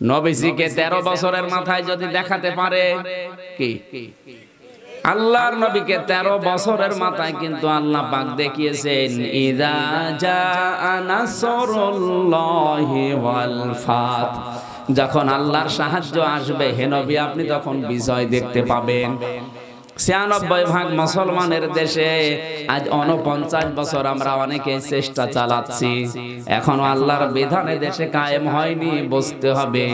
নবীজিকে 13 বছরের মাথায় যদি দেখাতে পারে, কি আল্লাহর নবীকে 13 বছরের মাথায় কিন্তু আল্লাহ পাক দেখিয়েছেন, ইযা জাআ নাসরুল্লাহি ওয়াল ফাত, যখন আল্লাহর সাহায্য আসবে হে নবী আপনি তখন বিজয় দেখতে পাবেন। 96% মুসলমানের দেশে আজ 49 বছর আমরা অনেকে চেষ্টা চালাচ্ছি, এখনো আল্লাহর বিধানে দেশে কায়েম হয়নি। বুঝতে হবে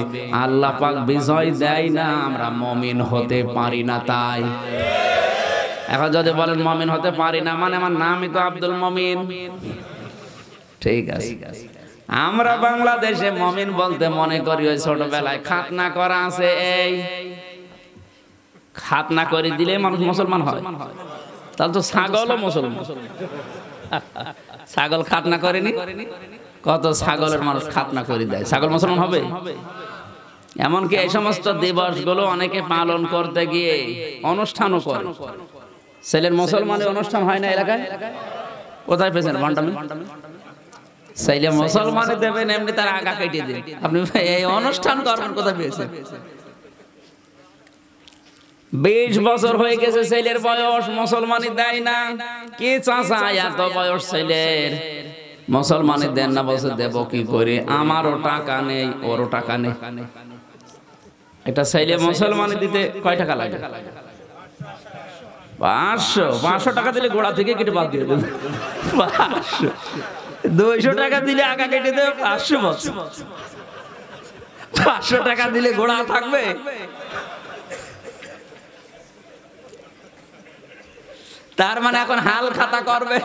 আল্লাহ পাক বিজয় দেয় না, আমরা মুমিন হতে পারি না। তাই এখন যদি বলেন মুমিন হতে পারি না মানে আমার নামই তো আব্দুল মুমিন, ঠিক আছে। আমরা বাংলাদেশে মুমিন বলতে মনে করি ওই ছোটবেলায় খাতনা করা আছে, এই খাতনা করে দিলে মানুষ মুসলমান হয়। তাহলে তো ছাগলও মুসলমান। ছাগল খাতনা করেনি, কত ছাগলের মানুষ খাতনা করে দেয়, ছাগল মুসলমান হবে? এমনকি এই সমস্ত দিবসগুলো অনেকে পালন করতে গিয়ে অনুষ্ঠানও করে। ছেলের মুসলমানের অনুষ্ঠান হয় না এলাকায়, কোথায় পেয়েছেন ভান্ডামি? ছেলে মুসলমানে দেবেন এমনি তার আগা কেটে দেন, আপনি এই অনুষ্ঠান করবেন কোথায় পেয়েছেন? 20 বছর হয়ে গেছে ছেলের বয়স, মুসলমানি দেয় না। কি চাচা এত বয়স ছেলের মুসলমানি দেন না? বলছে দেব কি করে, আমারও টাকা নেই ওরও টাকা নেই। এটা ছেলে মুসলমানি দিতে কয় টাকা লাগে? 500 টাকা দিলে গোড়া থেকে কেটে বাদ দিয়ে দেবে। 200 টাকা দিলে আগা কেটে দেবে 500 বছর। 500 টাকা দিলে গোড়া থাকবে? তার মানে এখন হাল খাতা করবে,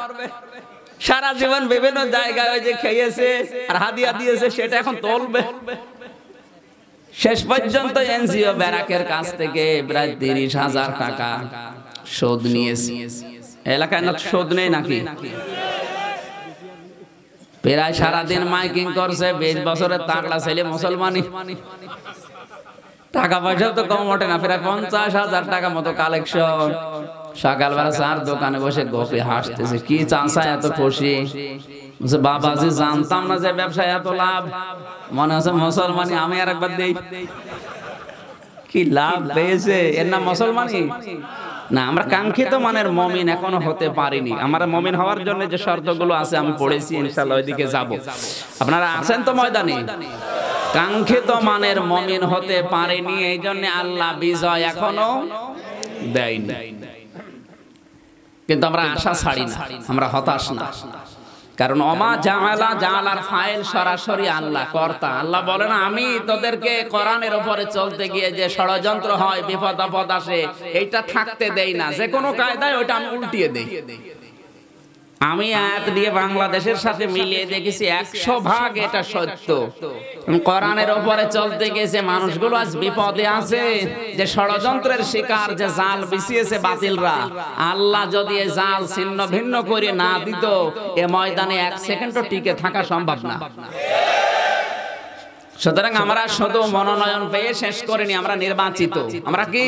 সারা জীবন বিভিন্ন জায়গায় ওই যে খেয়েছে আর হাদিয়া দিয়েছে সেটা এখন তুলবে। শেষ পর্যন্ত এনজিও ব্যারাকের কাছ থেকে প্রায় 30,000 টাকা সুদ নিয়েছে। এলাকায় না সুদ নেই নাকি? প্রায় সারাদিন মাইকিং করছে, 20 বছরের তাগড়া ছেলে মুসলমানি। টাকা পয়সা তো কম ওঠে না, প্রায় 50,000 টাকা মতো কালেকশন। সকালবেলা চার দোকানে বসে গোপে হাসতেছে, কি চাচা এত খুশি? বাবাজি জানতাম না যে ব্যবসায় এত লাভ, মনে হচ্ছে মুসলমানি আমি আর একবার দেই। কি লাভ পেয়েছে, এর নাম মুসলমানি না। আমরা কাঙ্ক্ষিত মানের মুমিন এখনো হতে পারিনি। আমরা মুমিন হওয়ার জন্য যে শর্তগুলো আছে আমি পড়েছি, ইনশাআল্লাহ ওইদিকে যাব। আপনারা আছেন তো ময়দানে? কাঙ্ক্ষিত মানের মুমিন হতে পারেনি, এই জন্য আল্লাহ বিজয় এখনো দেয়নি। কিন্তু আমরা আশা ছাড়ি না, আমরা হতাশ না। কারণ ওমা জাআলা, জাআলার ফাইল সরাসরি আল্লাহ কর্তা। আল্লাহ বলেন আমি তোদেরকে কোরআনের উপরে চলতে গিয়ে যে ষড়যন্ত্র হয়, বিপদ আপদ আসে, এইটা থাকতে দেই না। যে কোনো কায়দায় ওইটা আমি উল্টিয়ে দেই। আমি আয়াত দিয়ে বাংলাদেশের সাথে মিলিয়ে দেখেছি 100% এটা সত্য। কোরআনের উপরে চলতে গেছে মানুষগুলো আজ বিপদে আছে, যে ষড়যন্ত্রের শিকার, যে জাল বিছিয়েছে বাতিলরা। আল্লাহ যদি এই জাল ছিন্ন ভিন্ন করে না দিত, এ ময়দানে 1 সেকেন্ডও টিকে থাকা সম্ভব না। সুতরাং আমরা শুধু মনোনয়ন পেয়ে শেষ করিনি, আমরা নির্বাচিত। আমরা কি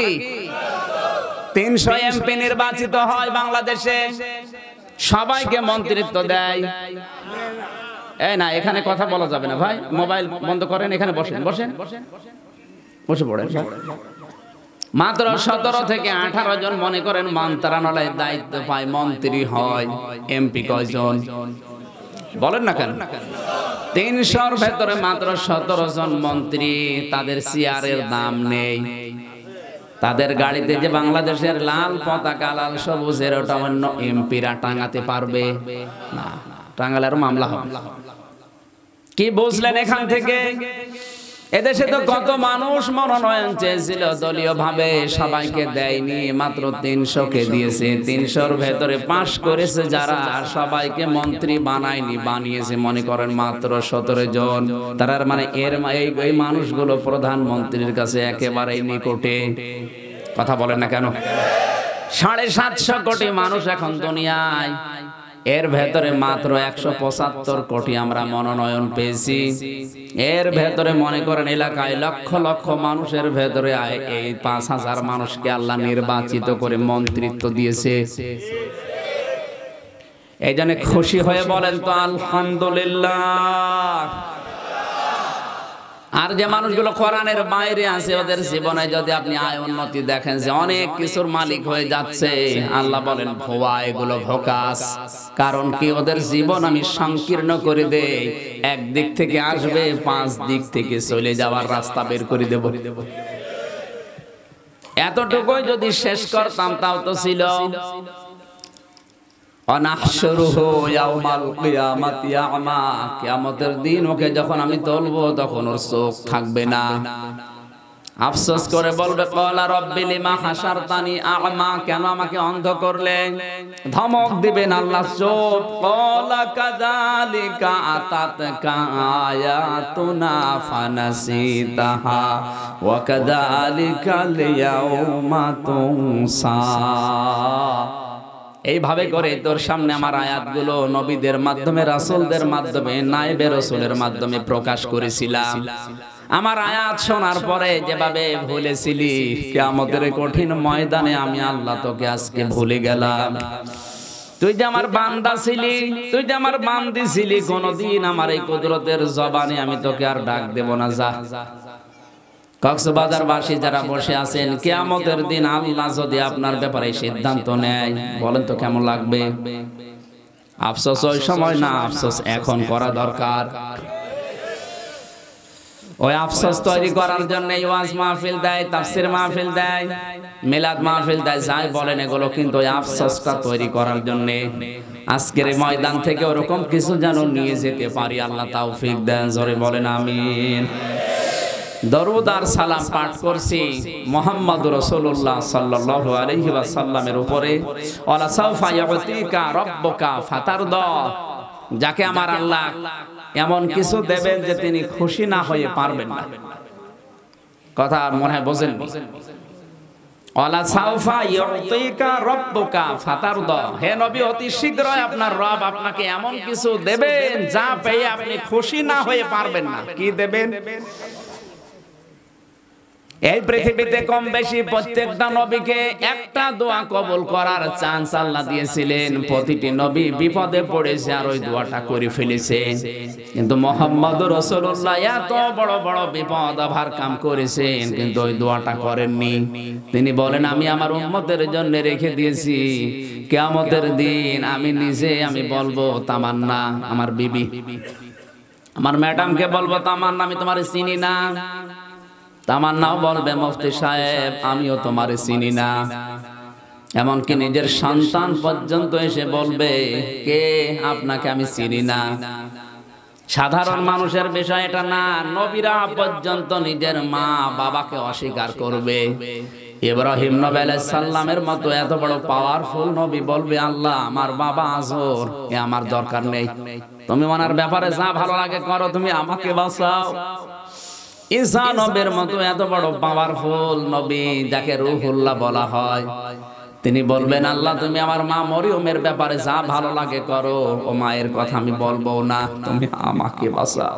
300 এমপি নির্বাচিত হয় বাংলাদেশে, সবাইকে মন্ত্রিত্ব দেয়। এই না, এখানে কথা বলা যাবে না ভাই, মোবাইল বন্ধ করেন, এখানে বসেন, বসেন, বসে পড়েন। মাত্র 17 থেকে 18 জন মনে করেন মন্ত্রণালয়ের দায়িত্ব পায়, মন্ত্রী হয়। এমপি কয়জন বলেন না কেন? 300-র ভেতরে মাত্র 17 জন মন্ত্রী, তাদের চেয়ারের দাম নেই। তাদের গাড়িতে যে বাংলাদেশের লাল পতাকা, লাল সবুজের, ওটা অন্য এমপিরা টাঙাতে পারবে না। টাঙালে আরো মামলা হবে। কি বুঝলেন এখান থেকে? এদেশে তো কত মানুষ মনোনয়ন চেয়েছিল দলীয় ভাবে, সবাইকে দেয়নি, মাত্র 300-কে দিয়েছে। 300-র ভেতরে পাশ করেছে যারা, সবাইকে মন্ত্রী বানায়নি, বানিয়েছে মনে করেন মাত্র 17 জন। তার মানে এই মানুষগুলো প্রধানমন্ত্রীর কাছে একেবারেই নিকটে। কথা বলেন না কেন? 750 কোটি মানুষ এখন দুনিয়ায়, এর ভেতরে মাত্র 175 কোটি আমরা মনোনয়ন পেয়েছি। এর ভেতরে মনে করেন এলাকায় লক্ষ লক্ষ মানুষের ভেতরে এই 5000 মানুষকে আল্লাহ নির্বাচিত করে মন্ত্রিত্ব দিয়েছে। এই জন্য খুশি হয়ে বলেন তো আলহামদুলিল্লাহ। আর যে মানুষগুলো কোরআনের বাইরে আছে ওদের জীবনে যদি আপনি আয় উন্নতি দেখেন যে অনেক কিছুর মালিক হয়ে যাচ্ছে, আল্লাহ বলেন ভুয়া, এগুলো ভোকাস। কারণ কি, ওদের জীবন আমি সংকীর্ণ করে দেই, এক দিক থেকে আসবে, 5 দিক থেকে চলে যাওয়ার রাস্তা বের করে দেব। এতটুকুই যদি শেষ করতাম তাও তো ছিল। অনাহশুরুহু ইয়াউমাল কিয়ামাতি আ'মা, কিয়ামতের দিন ওকে যখন আমি তুলবো তখন ওর চোখ থাকবে না। আফসোস করে বলবে ক্বালা রাব্বি লিমা হাশারতানি আ'মা, কেন আমাকে অন্ধ করলে? ধমক দিবেন আল্লাহ, চুপ। ক্বালা কাযালিকা আতাতকা আয়াতুনা ফানাসিতাহা ওয়া কাযালিকাল ইয়াউমা তুনসা। এইভাবে করে তোর সামনে আমার আয়াতগুলো নবীদের মাধ্যমে, রাসূলদের মাধ্যমে, নায়েবে রাসূলের মাধ্যমে প্রকাশ করেছিলাম। আমার আয়াত শোনার পরে যেভাবে ভুলেছিলি, কিয়ামতের কঠিন ময়দানে আমি আল্লাহ তোকে আজকে ভুলে গেলাম। তুই যে আমার বান্দা ছিলি, তুই যে আমার বান্দি ছিলি, কোনদিন আমার এই কুদরতের জবানে আমি তোকে আর ডাক দেব না। যা। কক্সবাজারবাসী যারা বসে আছেন, কিয়ামতের দিন আল্লাহ যদি আপনার ব্যাপারে সিদ্ধান্ত নেয়, বলেন তো কেমন লাগবে? আফসোস ওই সময় না, আফসোস এখন করা দরকার। ওই আফসোস তৈরি করার জন্য ওয়াজ মাহফিল দেয়, তাফসীর মাহফিল দেয়, মিলাদ মাহফিল দেয়, যাই বলেন এগুলো কিন্তু ওই আফসোসটা তৈরি করার জন্য। আজকের এই ময়দান থেকে ওরকম কিছু যেন নিয়ে যেতে পারি, আল্লাহ তাওফিক দেন। জোরে বলেন আমিন। দরুদ আর সালাম পাঠ করছি মুহাম্মদুর রাসূলুল্লাহ সাল্লাল্লাহু আলাইহি ওয়াসাল্লামের উপরে। ওয়ালা সাউফা ইউতিকা রাব্বুকা ফাতারদা, যাকে আমার আল্লাহ এমন কিছু দেবেন যে তিনি খুশি না হয়ে পারবেন না। কথা মনে হয় বোঝেন। ওয়ালা সাউফা ইউতিকা রাব্বুকা ফাতারদা, হে নবী অতি শীঘ্রই আপনার রব আপনাকে এমন কিছু দেবেন যা পেয়ে আপনি খুশি না হয়ে পারবেন না। কি দেবেন? এই পৃথিবীতে কম বেশি প্রত্যেকটা নবীকে একটা দোয়া কবুল করার চান্স আল্লাহ দিয়েছিলেন। প্রতিটি নবী বিপদে পড়েছে আর ওই দোয়াটা করে ফেলেছে। কিন্তু মুহাম্মদুর রাসূলুল্লাহ এত বড় বড় বিপদ আভার কাম করেছেন, কিন্তু ওই দোয়াটা করেননি। তিনি বলেন, আমি আমার উম্মতের জন্য রেখে দিয়েছি, কিয়ামতের দিন আমি নিজে আমি বলবো, তামান্না আমার বিবি, আমার ম্যাডামকে বলবো, তামান্না আমি তোমারে চিনি না। তামান্নাও বলবে, মুফতি সাহেব আমিও তোমারে চিনি না। এমনকি নিজের সন্তান পর্যন্ত এসে বলবে, কে আপনাকে আমি চিনি না। সাধারণ মানুষের বিষয় এটা না, নবীরা পর্যন্ত নিজের মা বাবাকে অস্বীকার করবে। ইব্রাহিম নবী আলাইহিস সালামের মতো এত বড় পাওয়ারফুল নবী বলবে, আল্লাহ আমার বাবা আজর, এ আমার দরকার নেই, তুমি ওনার ব্যাপারে যা ভালো লাগে করো, তুমি আমাকে বাঁচাও। ঈসা নবীর মতো এত বড় পাওয়ারফুল নবী যাকে রূহুল্লাহ বলা হয়, তিনি বলবেন, আল্লাহ তুমি আমার মা মরিয়মের ব্যাপারে যা ভালো লাগে করো, ও মায়ের কথা আমি বলবো না, তুমি আমাকে বাঁচাও।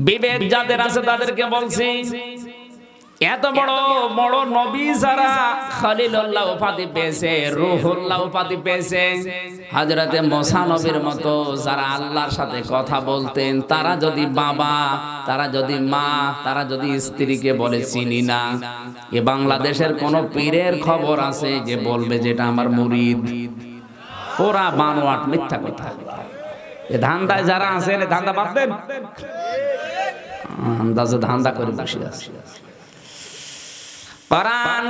বিবেক যাদের আছে তাদেরকে বলছি, এত বড় বড় নবী যারা খলিলুল্লাহ উপাধি পেয়েছে, রূহুল্লাহ উপাধি পেয়েছে, হযরতে মুসা নবীর মতো যারা আল্লাহর সাথে কথা বলতেন, তারা যদি বাবা, তারা যদি মা, তারা যদি স্ত্রীকে বলে চিনি না, এ বাংলাদেশের কোন পীরের খবর আছে যে বলবে যেটা আমার মুরিদ? ওরা বানোয়াট মিথ্যা কথা। এ ধান্দায় যারা আছেন, ধান্দা বাদ দেন, আন্দাজে ধান্দা করে বসে আছে। কোরআন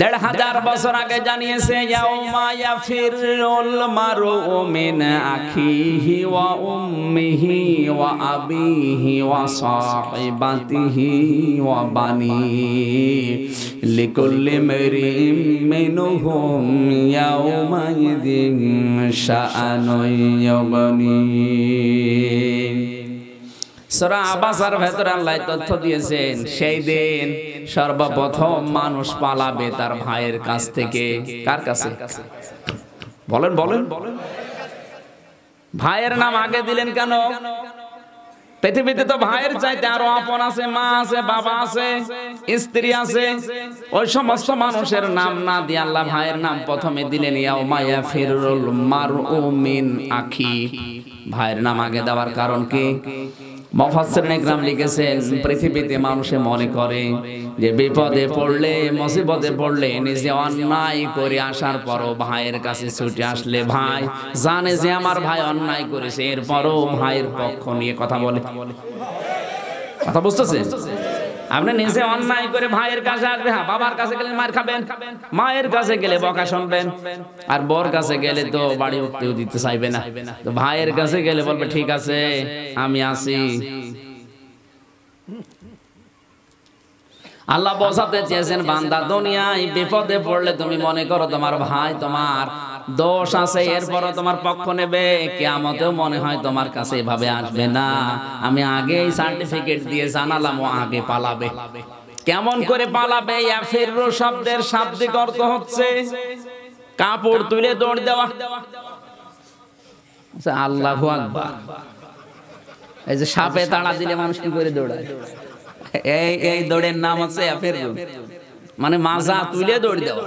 ১৫০০ বছর আগে জানিয়েছে, ইয়াউমা ইয়াফিরুল মারউ মিন আখিহি ওয়া উম্মিহি ওয়া আবিহি ওয়া সাহিবাতিহি ওয়া বানিহি লিকুল্লি মারইম মিনহুম ইয়াউমা ইযিন শাআনুন ইউগনি। সূরা আবাসার ভেতরে আল্লাহ তথ্য দিয়েছেন, সেই দিন সর্বপ্রথম মানুষ পালাবে তার ভাইয়ের কাছ থেকে। কার কাছে? বলেন বলেন। ভাইয়ের নাম আগে দিলেন কেন? পৃথিবীতে তো ভাইয়ের চাইতে আরো আপন আছে, মা আছে, বাবা আছে, স্ত্রী আছে। ওই সমস্ত মানুষের নাম না দিয়ে আল্লাহ ভাইয়ের নাম প্রথমে দিলেন, ইয়াউমা ইয়াফিরুল মারউ মিন আখি। ভাইয়ের নাম আগে দেওয়ার কারণ কি? মুফাসসিরিন ইকরাম লিখেছেন, পৃথিবীতে মানুষে মনে করে যে বিপদে পড়লে, মুসিবতে পড়লে, নিজে অন্যায় করে আসার পরও ভাইয়ের কাছে ছুটে আসলে ভাই জানে যে আমার ভাই অন্যায় করেছে, এরপরও ভাইয়ের পক্ষ নিয়ে কথা বলে। কথা বুঝতেছে? আপনি নিজে অন্যায় করে ভাইয়ের কাছে আসবে, হ্যাঁ, বাবার কাছে গেলে মার খাবেন, মায়ের কাছে গেলে বকা শুনবেন, আর বর কাছে গেলে তো বাড়ি উঠতেও দিতে চাইবে না। তো ভাইয়ের কাছে গেলে বলবে ঠিক আছে আমি আছি। আল্লাহ বোঝাতে চেয়েছেন, বান্দা দুনিয়ায় বিপদে পড়লে তুমি মনে করো তোমার ভাই তোমার দোষ আছে, এরপরও তোমার পক্ষ নেবে, কিয়ামতেও মনে হয় তোমার কাছে এভাবে আসবে না। আমি আগেই সার্টিফিকেট দিয়ে জানালাম ও আগে পালাবে। কেমন করে পালাবে? ইয়াফিরু শব্দের শাব্দিক অর্থ হচ্ছে কাপড় তুলে দৌড় দেওয়া। আল্লাহু আকবার। এই যে সাপে তাড়া দিলে মানুষ কি করে দৌড়ায়, এই দৌড়ের নাম হচ্ছে ইয়াফিরু, মানে মাজা তুলে দৌড় দেওয়া।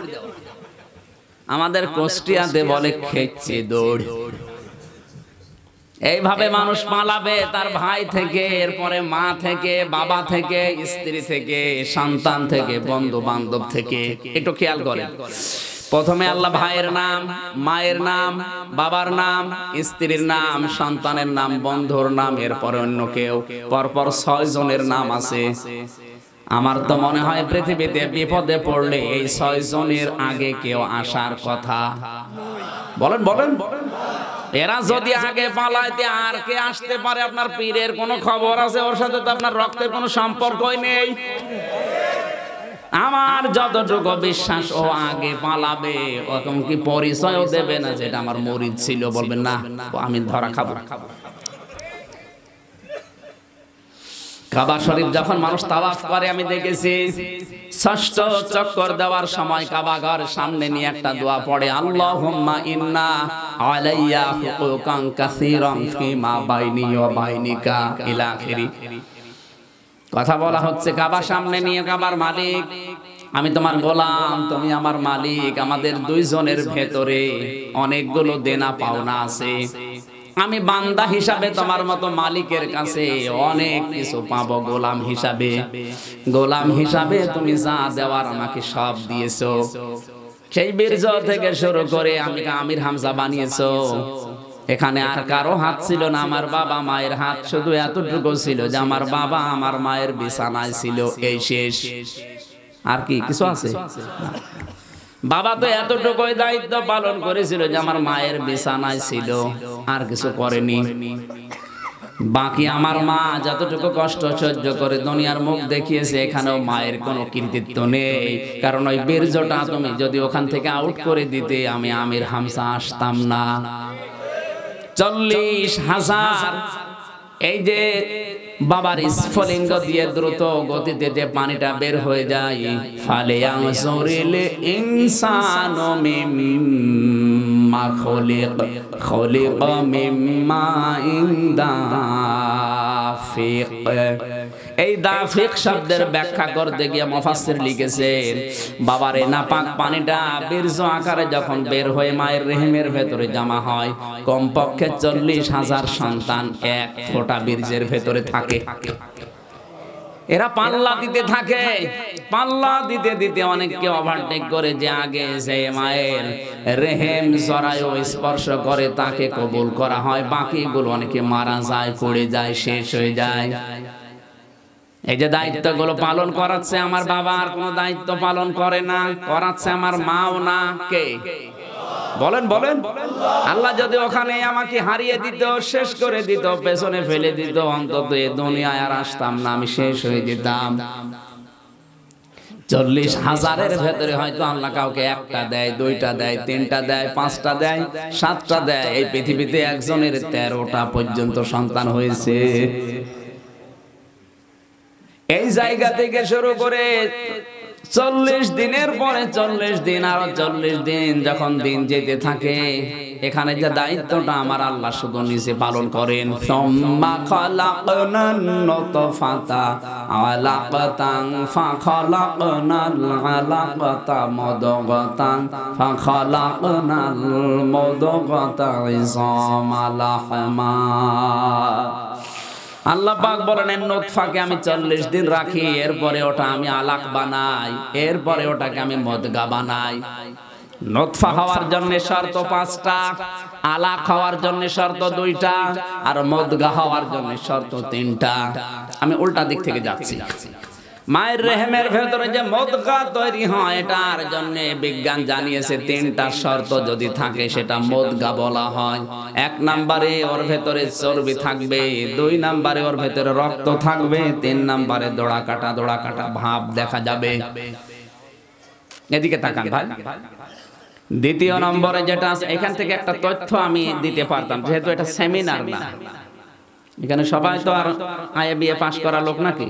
আমাদের কুষ্টিয়াতে বলে খেচ্ছে দৌড়। এইভাবে মানুষ পালাবে তার ভাই থেকে, এরপরে মা থেকে, বাবা থেকে, স্ত্রী থেকে, সন্তান থেকে, বন্ধু বান্ধব থেকে। একটু খেয়াল করেন, প্রথমে আল্লাহ ভাইয়ের নাম, মায়ের নাম, বাবার নাম, স্ত্রীর নাম, সন্তানের নাম, বন্ধুর নাম, এরপরে অন্য কেউ, পরপর 6 জনের নাম আছে। আমার তো মনে হয় পৃথিবীতে বিপদে পড়লে এই 6 জনের আগে কেউ আসার কথা। বলেন বলেন, এরা যদি আগে পালাইতে আর কে আসতে পারে? আপনার পীরের কোনো খবর আছে? ওর সাথে তো আপনার রক্তের কোনো সম্পর্কই নেই। আমার যতটুকু বিশ্বাস ও আগে পালাবে, ওরকম কি পরিচয়ও দেবে না যেটা আমার মুরিদ ছিল, বলবেন না আমি ধরা খাবো। কাবা শরীফ যখন মানুষ তাওয়াফ করে আমি দেখেছি, ষষ্ঠ চক্কর দেওয়ার সময় কাবা ঘর সামনে নিয়ে একটা দোয়া পড়ে, আল্লাহুম্মা ইন্না আলাইয়া হুকুকান কাসীরান ফিমা বাইনি ওয়া বাইনিকা ইলা আখিরি। কথা বলা হচ্ছে কাবা সামনে নিয়ে, কাবার মালিক আমি তোমার গোলাম, তুমি আমার মালিক, আমাদের 2 জনের ভেতরে অনেকগুলো দেনা পাওনা আছে, আমি বান্দা হিসাবে তোমার মতো মালিকের কাছে অনেক কিছু পাবো গোলাম হিসাবে। গোলাম হিসাবে তুমি যা দেওয়ার আমাকে সব দিয়েছো। সেই বীর্য থেকে শুরু করে আমি আমির হামজা বানিয়েছো। এখানে আর কারো হাত ছিল না, আমার বাবা মায়ের হাত শুধু এতটুকু ছিল যে আমার বাবা আমার মায়ের বিছানায় ছিল, এই শেষ। আর কি কিছু আছে? বাবা তো এতটুকুই দায়িত্ব পালন করেছিল যে আমার মায়ের বিছানায় ছিল, আর কিছু করেনি। বাকি আমার মা যতটুকু কষ্ট সহ্য করে দুনিয়ার মুখ দেখিয়েছে, এখানেও মায়ের কোনো কৃতিত্ব নেই। কারণ ওই বীর্যটা তুমি যদি ওখান থেকে আউট করে দিতে, আমি আমির হামজা আসতাম না। 40,000 এই যে বাবার স্ফলিঙ্গ দিয়ে দ্রুত গতিতে যে পানিটা বের হয়ে যায়, ফালিয়ানজুরিল ইনসানু মিম্মা খুলিকা মিম্মা দাফিক। এই দাফিক শব্দের ব্যাখ্যা করতে গিয়ে মুফাসসির লিখেছেন, বাবার এই নাপাক পানিটা বীর্য আকারে যখন বের হয়ে মায়ের রেহেমের ভেতরে জমা হয়, কমপক্ষে 40,000 সন্তান এক ফোঁটা বীর্যের ভেতরে থাকে। এরা পাল্লা দিতে থাকে, পাল্লা দিতে দিতে অনেককে ওভারটেক করে, যে আগে যে মায়ের রেহেম জরায়ু স্পর্শ করে তাকে কবুল করা হয়, বাকিগুলো অনেকে মারা যায়, পড়ে যায়, শেষ হয়ে যায়। এই যে দায়িত্বগুলো পালন করাচ্ছে আমার বাবা, আর কোনো দায়িত্ব পালন করে না, করাচ্ছে আমার মাও না। কে? বলেন বলেন। আল্লাহ যদি ওখানে আমাকে হারিয়ে দিত, শেষ করে দিত, পেছনে ফেলে দিত, অন্তত এই দুনিয়ায় আর আসতাম না, আমি শেষ হয়ে যেতাম। 40,000-এর ভেতরে হয়তো আল্লাহ কাউকে 1টা দেয়, 2টা দেয়, 3টা দেয়, 5টা দেয়, 7টা দেয়। এই পৃথিবীতে একজনের 13টা পর্যন্ত সন্তান হয়েছে। এই জায়গা থেকে শুরু করে 40 দিনের পরে 40 দিন, আরো 40 দিন, যখন দিন যেতে থাকে এখানে যে দায়িত্বটা আমার আল্লাহ শুধু নিজে পালন করেন। সুম্মা খালাকনান নুতফাতা আলাকাতান ফাখালাকনাল আলাকাতা মুদগাতান ফাখালাকনাল মুদগাতা ইযামা লাহমা। আল্লাহ পাক বলেন নুতফাকে আমি 40 দিন রাখি, এরপরে ওটা আমি আলাক বানাই, এরপরে ওটাকে আমি মুদগা বানাই। নুতফা হওয়ার জন্য শর্ত 5টা, আলাক হওয়ার জন্য শর্ত 2টা, আর মুদগা হওয়ার জন্য শর্ত 3টা। আমি উল্টা দিক থেকে যাচ্ছি। মায়ের রেহেমের ভেতরে যে মুদগা তৈরি হয় এটার জন্য বিজ্ঞান জানিয়েছে 3টা শর্ত যদি থাকে সেটা মুদগা বলা হয়। 1 নম্বরে ওর ভেতরে চর্বি থাকবে, 2 নম্বরে ওর ভেতরে রক্ত থাকবে, 3 নম্বরে দোড়া কাটা ভাব দেখা যাবে। এদিকে তাকান ভাই। দ্বিতীয় নম্বরে যেটা আছে, এখান থেকে একটা তথ্য আমি দিতে পারতাম, যেহেতু এটা সেমিনার না, এখানে সবাই তো আর আইএ বিএ পাস করা লোক নাকি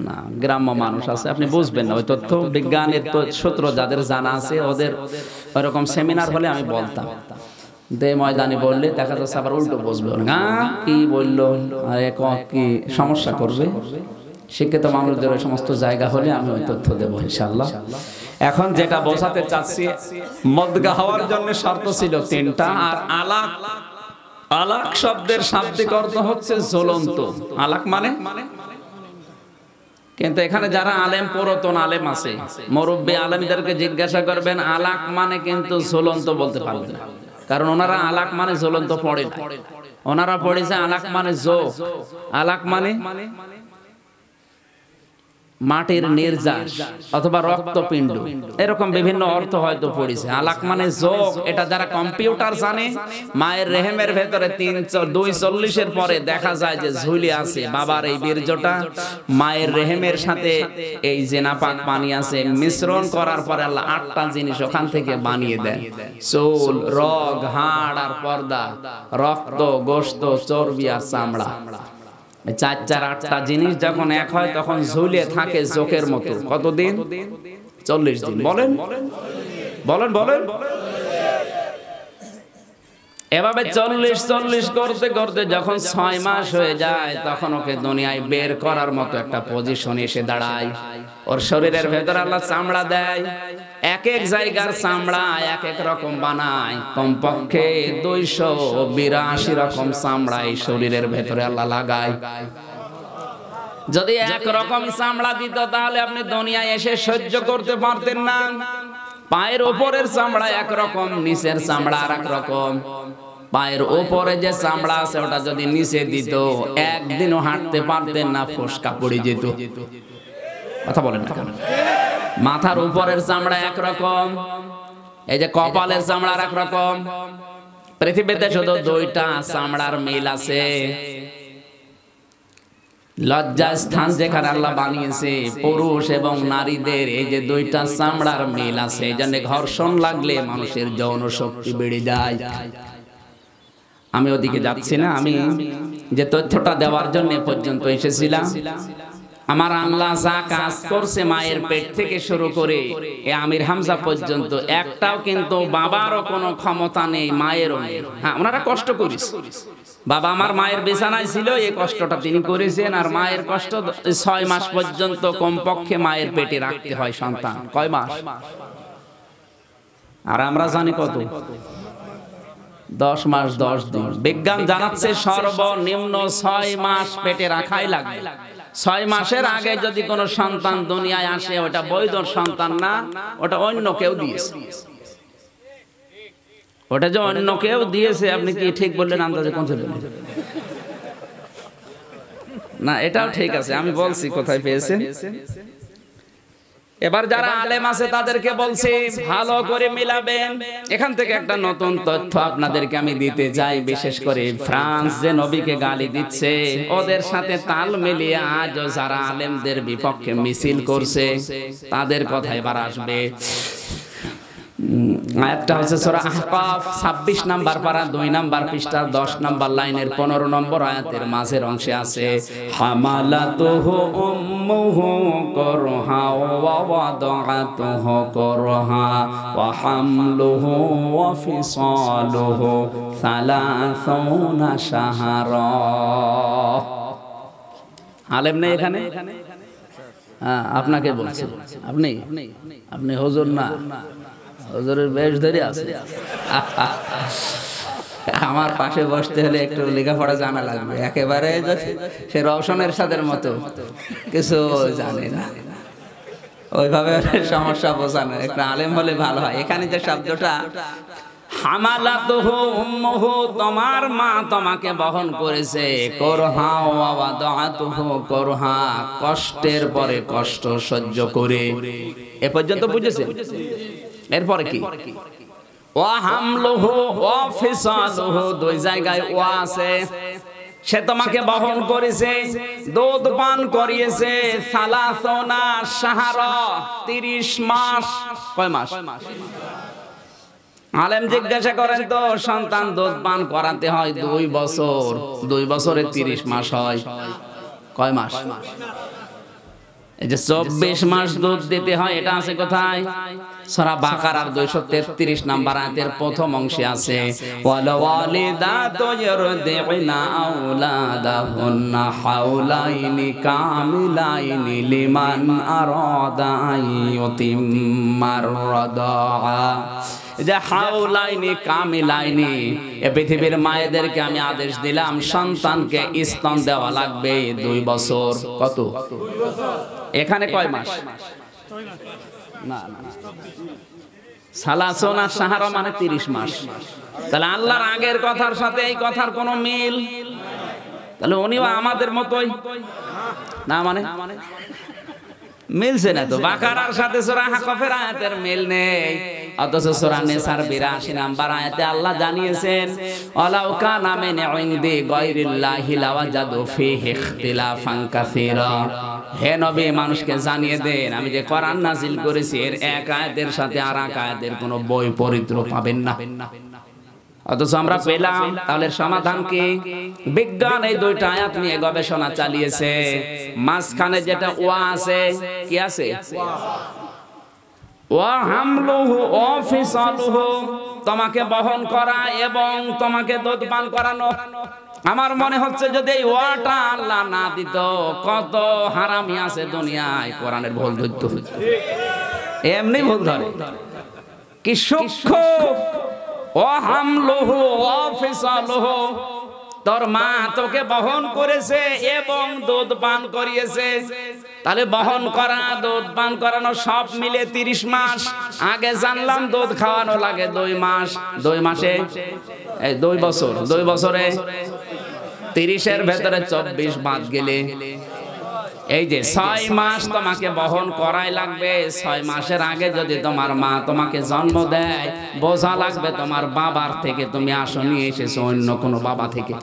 না, গ্রাম্য মানুষ আছে, আপনি বুঝবেন না ওই তথ্য। বিজ্ঞানের সূত্র যাদের জানা আছে ওদের ওরকম সেমিনার হলে আমি বলতাম, দে ময়দানে বললে দেখা যাচ্ছে আবার উল্টো বুঝবে, না কি বললো কি সমস্যা করবে। শিক্ষিত মানুষদের ওই সমস্ত জায়গা হলে আমি ওই তথ্য দেবো ইনশাআল্লাহ। এখন যেটা বোঝাতে চাচ্ছি, মুদগা হওয়ার জন্য শর্ত ছিল 3টা, আর আলাক, আলাক শব্দের শাব্দিক অর্থ হচ্ছে জ্বলন্ত। আলাক মানে, কিন্তু এখানে যারা আলেম, পুরাতন আলেম আছে, মুরব্বী আলেমদেরকে জিজ্ঞাসা করবেন আলাক মানে কিন্তু জ্বলন্ত বলতে পারবে না, কারণ ওনারা আলাক মানে জ্বলন্ত পড়ে না, ওনারা পড়েছে আলাক মানে যোগ, আলাক মানে মাটির নির্যাস অথবা রক্তপিণ্ড, এরকম বিভিন্ন অর্থ হয়তো পড়েছে। আলাক মানে যোগ, এটা যারা কম্পিউটার জানে, মায়ের রেহেমের ভেতরে 240 পরে দেখা যায় যে ঝুলে আছে বাবার এই বীর্যটা, মায়ের রেহেমের সাথে এই যে নাপাক পানি আছে মিশ্রণ করার পরে আল্লাহ 8টা জিনিস ওখান থেকে বানিয়ে দেন, চুল, রগ, হাড় আর পর্দা, রক্ত, গোশত, চর্বি আর চামড়া। 8টা জিনিস যখন এক হয় তখন ঝুলে থাকে জোকের মতো। কতদিন? 40 দিন। বলেন বলেন বলেন। এভাবে 40 করতে করতে যখন 6 মাস হয়ে যায় তখন ওকে দুনিয়ায় বের করার মতো একটা পজিশন এসে দাঁড়ায়। ওর শরীরের ভেতর আল্লাহ চামড়া দেয়, এক এক জায়গার চামড়া এক এক রকম বানায়, কমপক্ষে 282 রকম চামড়া এই শরীরের ভেতরে আল্লাহ লাগায়। যদি এক রকম চামড়া দিত তাহলে আপনি দুনিয়ায় এসে সহ্য করতে পারতেন না। পায়ের উপরের চামড়া একরকম, নিচের চামড়া আর এক রকম। পায়ের উপরে যে চামড়া আছে ওটা যদি নিচে দিত একদিনও হাঁটতে পারতেন না, ফোসকা পড়ে যেত। কথা বলেন না কেন? মাথার উপরের চামড়া একরকম, এই যে কপালের চামড়া আর একরকম। পৃথিবীতে শুধু 2টা চামড়ার মিল আছে, লজ্জা স্থান যেখানে আল্লাহ বানিয়েছে পুরুষ এবং নারীদের, এই যে 2টা চামড়ার মিল আছে। এই জন্য ঘর্ষণ লাগলে মানুষের যৌন শক্তি বেড়ে যায়। আমি ওদিকে যাচ্ছি না, আমি যে তথ্যটা দেওয়ার জন্য পর্যন্ত এসেছিলাম, আমার আল্লাহ যা কাজ করছে মায়ের পেট থেকে শুরু করে এ আমির হামজা পর্যন্ত, একটাও কিন্তু বাবারও কোনো ক্ষমতা নেই, মায়েরও নেই। হ্যাঁ, ওনারা কষ্ট করেছে, বাবা আমার মায়ের বিছানায় ছিল, এই কষ্টটা তিনি করেছেন। আর মায়ের কষ্ট 6 মাস পর্যন্ত কমপক্ষে মায়ের পেটে রাখতে হয় সন্তান। কয় মাস? আর আমরা জানি কত? 10 মাস 10 দিন। বিজ্ঞান জানাচ্ছে সর্বনিম্ন 6 মাস পেটে রাখাই লাগে। 6 মাসের আগে যদি কোনো সন্তান দুনিয়ায় আসে ওটা বৈধ সন্তান না, ওটা অন্য কেউ দিয়েছে। ওটা যে অন্য কেউ দিয়েছে, আপনি কি ঠিক বললেন? আন্দাজে কোন ছিল না, এটাও ঠিক আছে, আমি বলছি কোথায় পেয়েছে। এবার যারা আলেম আছে তাদেরকে বলছি ভালো করে মিলাবেন। এখান থেকে একটা নতুন তথ্য আপনাদেরকে আমি দিতে চাই। বিশেষ করে ফ্রান্স যে নবীকে গালি দিচ্ছে, ওদের সাথে তাল মিলিয়ে আজও যারা আলেমদের বিপক্ষে মিছিল করছে তাদের কথা এবার আসবে। আয়াতটা হচ্ছে সূরা আহকাফ 26 নাম্বার পারা 2 নাম্বার পৃষ্ঠা 10 নাম্বার লাইনের 15 নম্বর আয়াতের মাঝের অংশে আছে হামালাতুহু উম্মুহু করহা ওয়া ওয়াদাআতুহু করহা ওয়া হামলুহু ওয়া ফিসালুহু 30 শাহরা। আলেম নেই এখানে? হ্যাঁ, আপনাকে বলছি। আপনি হুজুর না, হুজুরের বেশ ধরে আছে। আমার পাশে বসতে হলে একটু লেখাপড়া জানা লাগবে, একেবারে সে রওশনের সাদের মতো কিছু জানে না, ওইভাবে সমস্যা বোঝানো। একটা আলেম হলে ভালো হয়। এখানে যে শব্দটা হামালাতুহু উম্মুহু, তোমার মা তোমাকে বহন করেছে, করহা ওয়া ওয়াদাআতুহু করহা, কষ্টের পরে কষ্ট সহ্য করে। এ পর্যন্ত বুঝেছেন? এরপরে কি? ওয়া হামলুহু ওয়া ফিসালুহু, দুই জায়গায় ওয়া আছে। সে তোমাকে বহন করেছে, দুধ পান করিয়েছে, 30 শাহরা, 30 মাস। কয় মাস? আলেম জিজ্ঞাসা করেন তো, সন্তান দুধ পান করাতে হয় 2 বছর, 2 বছরে 30 মাস হয় কয় মাস? এই যে 24 মাস দুধ দিতে হয়, এটা আছে কোথায়? সূরা বাকারার 233 নাম্বার আয়াতের প্রথম অংশে আছে ওয়াল ওয়ালিদাতু ইয়ারদি'না আওলাদাহুন্না হাওলাইনি কামিলাইনি লিমান আরাদা আইয়ুতিম্মার রাদাআ। যে হাওলাইনি কামিলাইনি, এ পৃথিবীর মায়েদেরকে আমি আদেশ দিলাম সন্তানকে স্তন দেওয়া লাগবে 2 বছর। কত? 2 বছর। এখানে কয় মাস? না, সালাসোনা শাহরা মানে 30 মাস। তাহলে আল্লাহর আগের কথার সাথে এই কথার কোনো মিল? তাহলে উনিও আমাদের মতোই না, মানে মিলছে না তো। বাকারার সাথে সূরা আহকাফের আয়াতের মিল নেই, অথচ সূরা নিসার 82 নাম্বার আয়াতে আল্লাহ জানিয়েছেন ওয়ালাউ কানা মিন ইনদি গায়রিল্লাহি লাওয়াজাদু ফীহি ইখতিলাফান কাসীরা। হে নবী, মানুষকে জানিয়ে দেন আমি যে কোরআন নাযিল করেছি এর এক আয়াতের সাথে আর এক আয়াতের কোনো বৈপরীত্য পাবেন না। অথচ আমরা পেলাম। তাহলে সমাধান কি? বিজ্ঞান এই 2টা আয়াত নিয়ে গবেষণা চালিয়েছে। মাঝখানে যেটা ওয়া আছে, কি আছে? ওয়া হামলুহু ওয়া ফিসালুহু, তোমাকে বহন করা এবং তোমাকে দুধ পান করানো। আমার মনে হচ্ছে যদি এই ওয়াটা আল্লাহ না দিত, কত হারামি আছে দুনিয়ায় কোরআনের ভুল ধরতো। এমনি ভুল ধরে, কি সূক্ষ্ম। ওয়া হামলুহু ওয়া ফিসালুহু, তোর মা তোকে বহন করেছে এবং দুধ পান করিয়েছে। তাহলে বহন করা, দুধ পান করানো সব মিলে 30 মাস। আগে জানলাম দুধ খাওয়ানো লাগে 2 মাস, 2 মাসে এই 2 বছর, 2 বছরে 30-এর ভেতরে 24 বাদ গেলে এই যে 6 মাস তোমাকে বহন করাই লাগবে। 6 মাসের আগে যদি তোমার মা তোমাকে জন্ম দেয়, বোঝা লাগবে তোমার বাবার থেকে তুমি আসনি এসেছো অন্য কোনো বাবা থেকে।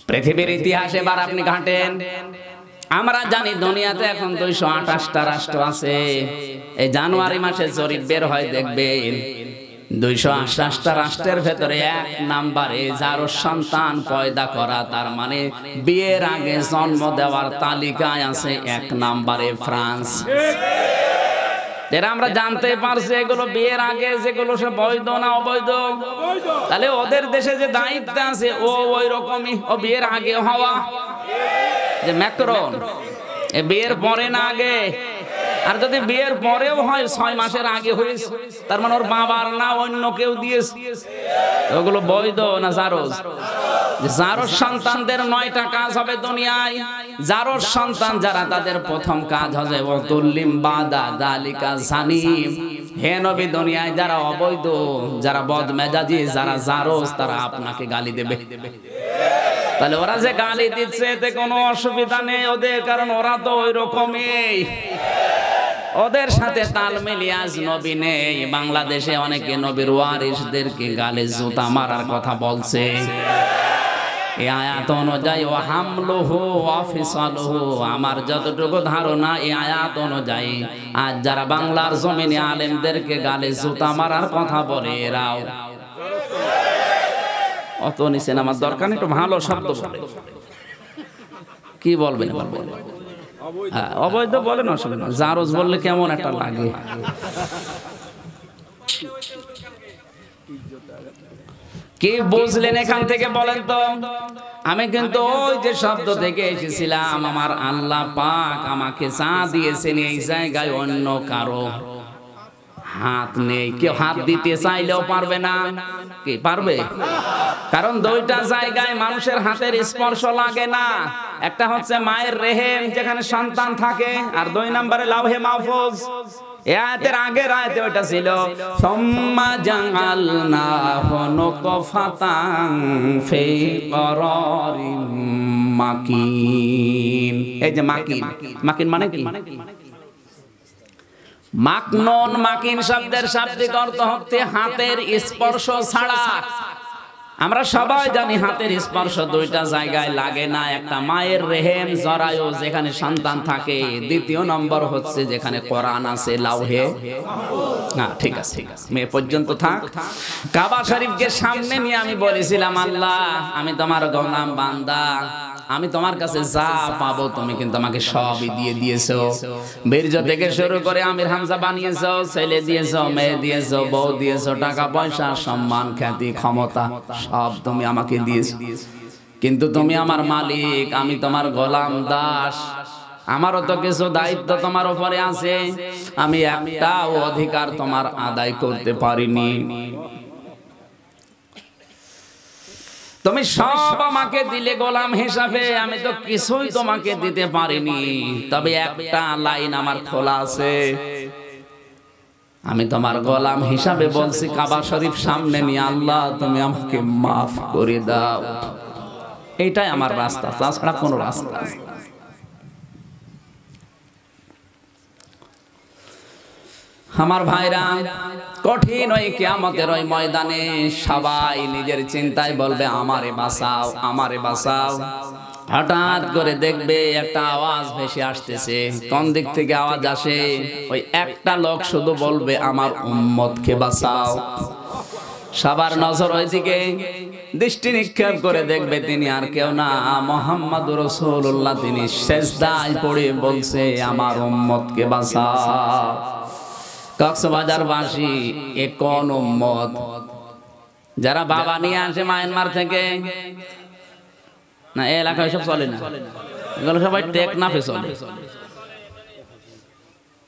পৃথিবীর ইতিহাসে এবার আপনি ঘাটেন, আমরা জানি দুনিয়াতে এখন 228টা রাষ্ট্র আছে। এই জানুয়ারি মাসে জরিপ বের হয়, দেখবেন 228টা রাষ্ট্রের ভেতরে 1 নম্বরে যার সন্তান পয়দা করা, তার মানে বিয়ের আগে জন্ম দেওয়ার তালিকায় আছে 1 নম্বরে ফ্রান্স। এরা আমরা জানতে পারছি এগুলো বিয়ের আগে যেগুলো সে বৈধ না অবৈধ। তাহলে ওদের দেশে যে দায়িত্ব আছে ও ওই রকমই, ও বিয়ের আগে হওয়া। যে ম্যাক্রন, এ বিয়ের পরে না আগে। আর যদি বিয়ের পরেও হয় 6 মাসের আগে হয়েছে, তার মানে ওর বাবার না অন্য কেউ দিয়েছে। ওগুলো বৈধ না জারজ? জারজ সন্তানদের 9টা কাজ হবে দুনিয়ায়। জারজ সন্তান যারা, তাদের প্রথম কাজ হবে ওয়াতুল্লিম বাদা যালিকা জানিম। হে নবী, দুনিয়ায় যারা অবৈধ, যারা বদমেজাজি, যারা জারজ, তারা আপনাকে গালি দেবে। তাহলে ওরা যে গালি দিচ্ছে এতে কোনো অসুবিধা নেই ওদের, কারণ ওরা তো ওই রকমই। ওদের সাথে তাল মিলিয়ে আজ নবী নেই। বাংলাদেশে অনেকে নবীর ওয়ারিসদেরকে গালে জুতা মারার কথা বলছে। এই আয়াত অনুযায়ী ও হামলুহু ওয়া ফিসালুহু, আমার যতটুকু ধারণা এই আয়াত অনুযায়ী আজ যারা বাংলার জমিনে আলেমদেরকে গালে জুতা মারার কথা বলে এরাও অত নিচে আমার দরকার নেই, একটু ভালো শব্দ বলে কি বলবেন বলবেন। হ্যাঁ অবৈধ বলেন, অসুবিধা না। জারজ বললে কেমন একটা লাগে। কি বুঝলেন এখান থেকে বলেন তো? আমি কিন্তু ওই যে শব্দ থেকে এসেছিলাম, আমার আল্লাহ পাক আমাকে চা দিয়েছেন, এই জায়গায় অন্য কারো হাত নেই। কেউ হাত দিতে চাইলেও পারবে না। কি পারবে? কারণ দুইটা জায়গায় মানুষের হাতের স্পর্শ লাগে না। একটা হচ্ছে মায়ের রেহেম যেখানে সন্তান থাকে, আর 2 নম্বরে লাউহে মাহফুজ। এই আয়াতের আগের আয়াতে ওটা ছিল সুম্মা জাআলনাহু নুতফাতান ফি করারিম মাকিন। এই যে মাকিন, মাকিন মানে কি? মাকনুন, মাকিন শব্দের শাব্দিক অর্থ হচ্ছে হাতের স্পর্শ ছাড়া। আমরা সবাই জানি হাতের স্পর্শ দুইটা জায়গায় লাগে না। একটা মায়ের রেহেম জরায়ু যেখানে সন্তান থাকে, দ্বিতীয় নম্বর হচ্ছে যেখানে কোরআন আছে লাউহে। না ঠিক আছে, ঠিক আছে, মে পর্যন্ত থাক। কাবা শরীফকে সামনে নিয়ে আমি বলেছিলাম, আল্লাহ আমি তোমার গোলাম বান্দা, আমি তোমার কাছে যা পাবো তুমি কিন্তু আমাকে সবই দিয়ে দিয়েছো। বীর্য থেকে শুরু করে আমির হামজা বানিয়েছো, ছেলে দিয়েছো, মেয়ে দিয়েছো, বউ দিয়েছো, টাকা পয়সা, সম্মান, খ্যাতি, ক্ষমতা সব তুমি আমাকে দিয়েছো। কিন্তু তুমি আমার মালিক, আমি তোমার গোলাম দাস। আমারও তো কিছু দায়িত্ব তোমার উপরে আছে, আমি একটাও অধিকার তোমার আদায় করতে পারিনি। তুমি সব আমাকে দিলে গোলাম হিসাবে, আমি তো কিছুই তোমাকে দিতে পারিনি। তবে একটা লাইন আমার খোলা আছে, আমি তোমার গোলাম হিসাবে বলছি কাবা শরীফ সামনে নিয়ে, আল্লাহ তুমি আমাকে মাফ করে দাও। এইটাই আমার রাস্তা, তাছাড়া কোনো রাস্তা নেই। আমার ভাইরা, কঠিন ওই কিয়ামতের ওই ময়দানে সবাই নিজের চিন্তায় বলবে আমারে বাঁচাও, আমারে বাঁচাও। হঠাৎ করে দেখবে একটা আওয়াজ ভেসে আসতেছে। কোন দিক থেকে আওয়াজ আসে? ওই একটা লোক শুধু বলবে আমার উম্মতকে বাঁচাও। সবার নজর ওইদিকে, দৃষ্টি নিক্ষেপ করে দেখবে তিনি আর কেউ না, মুহাম্মাদুর রাসূলুল্লাহ। তিনি সিজদায় পড়ে বলছে আমার উম্মতকে বাঁচাও। কক্সবাজারবাসী এ কোন উম্মত? যারা বাবা নিয়ে আসে মায়ানমার থেকে, না এই এলাকায় সব চলে না, এগুলো সবাই টেকনাফে চলে।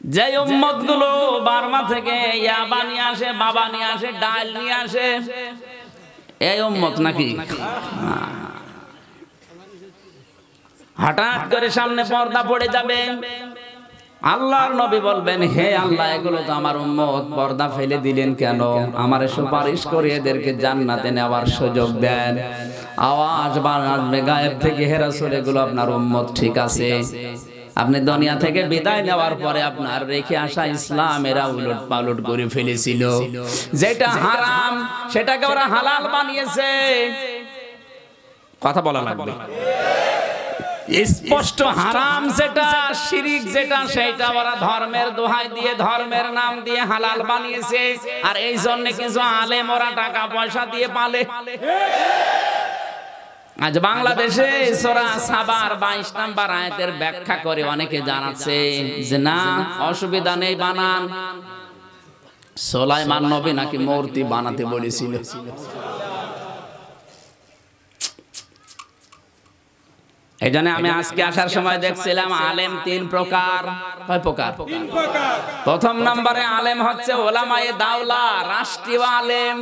যে উম্মত গুলো বার্মা থেকে ইয়াবা নিয়ে আসে, বাবা নিয়ে আসে, ডাল নিয়ে আসে, এই উম্মত নাকি? হঠাৎ করে সামনে পর্দা পড়ে যাবে, আল্লাহর নবী বলবেন হে আল্লাহ, এগুলো তো আমার উম্মত, পর্দা ফেলে দিলেন কেন? আমারে সুপারিশ করে এদেরকে জান্নাতে নেওয়ার সুযোগ দেন। আওয়াজ বাড়বে গায়েব থেকে, হে রাসূল এগুলো আপনার উম্মত, ঠিক আছে। আপনি দুনিয়া থেকে বিদায় নেওয়ার পরে আপনার রেখে আসা ইসলাম এরা উলট পালট করে ফেলেছিল। যেটা হারাম সেটাকে ওরা হালাল বানিয়েছে। কথা বলা লাগবে, স্পষ্ট হারাম যেটা, শিরিক যেটা, সেটা ওরা ধর্মের দোহাই দিয়ে, ধর্মের নাম দিয়ে হালাল বানিয়েছে। আর এই জন্য কিছু আলেম ওরা টাকা পয়সা দিয়ে পালে। আজ বাংলাদেশে সূরা সাবার 22 নম্বর আয়াতের ব্যাখ্যা করে অনেকে জানাচ্ছে যে না অসুবিধা নেই, বানান। সুলাইমান নবী নাকি মূর্তি বানাতে বলেছিল। এই জন্য আমি আজকে আসার সময় দেখছিলাম আলেম 3 প্রকার। কয় প্রকার? 3 প্রকার। প্রথম নম্বরে আলেম হচ্ছে ওলামায়ে দাওলা, রাষ্ট্রীয় আলেম।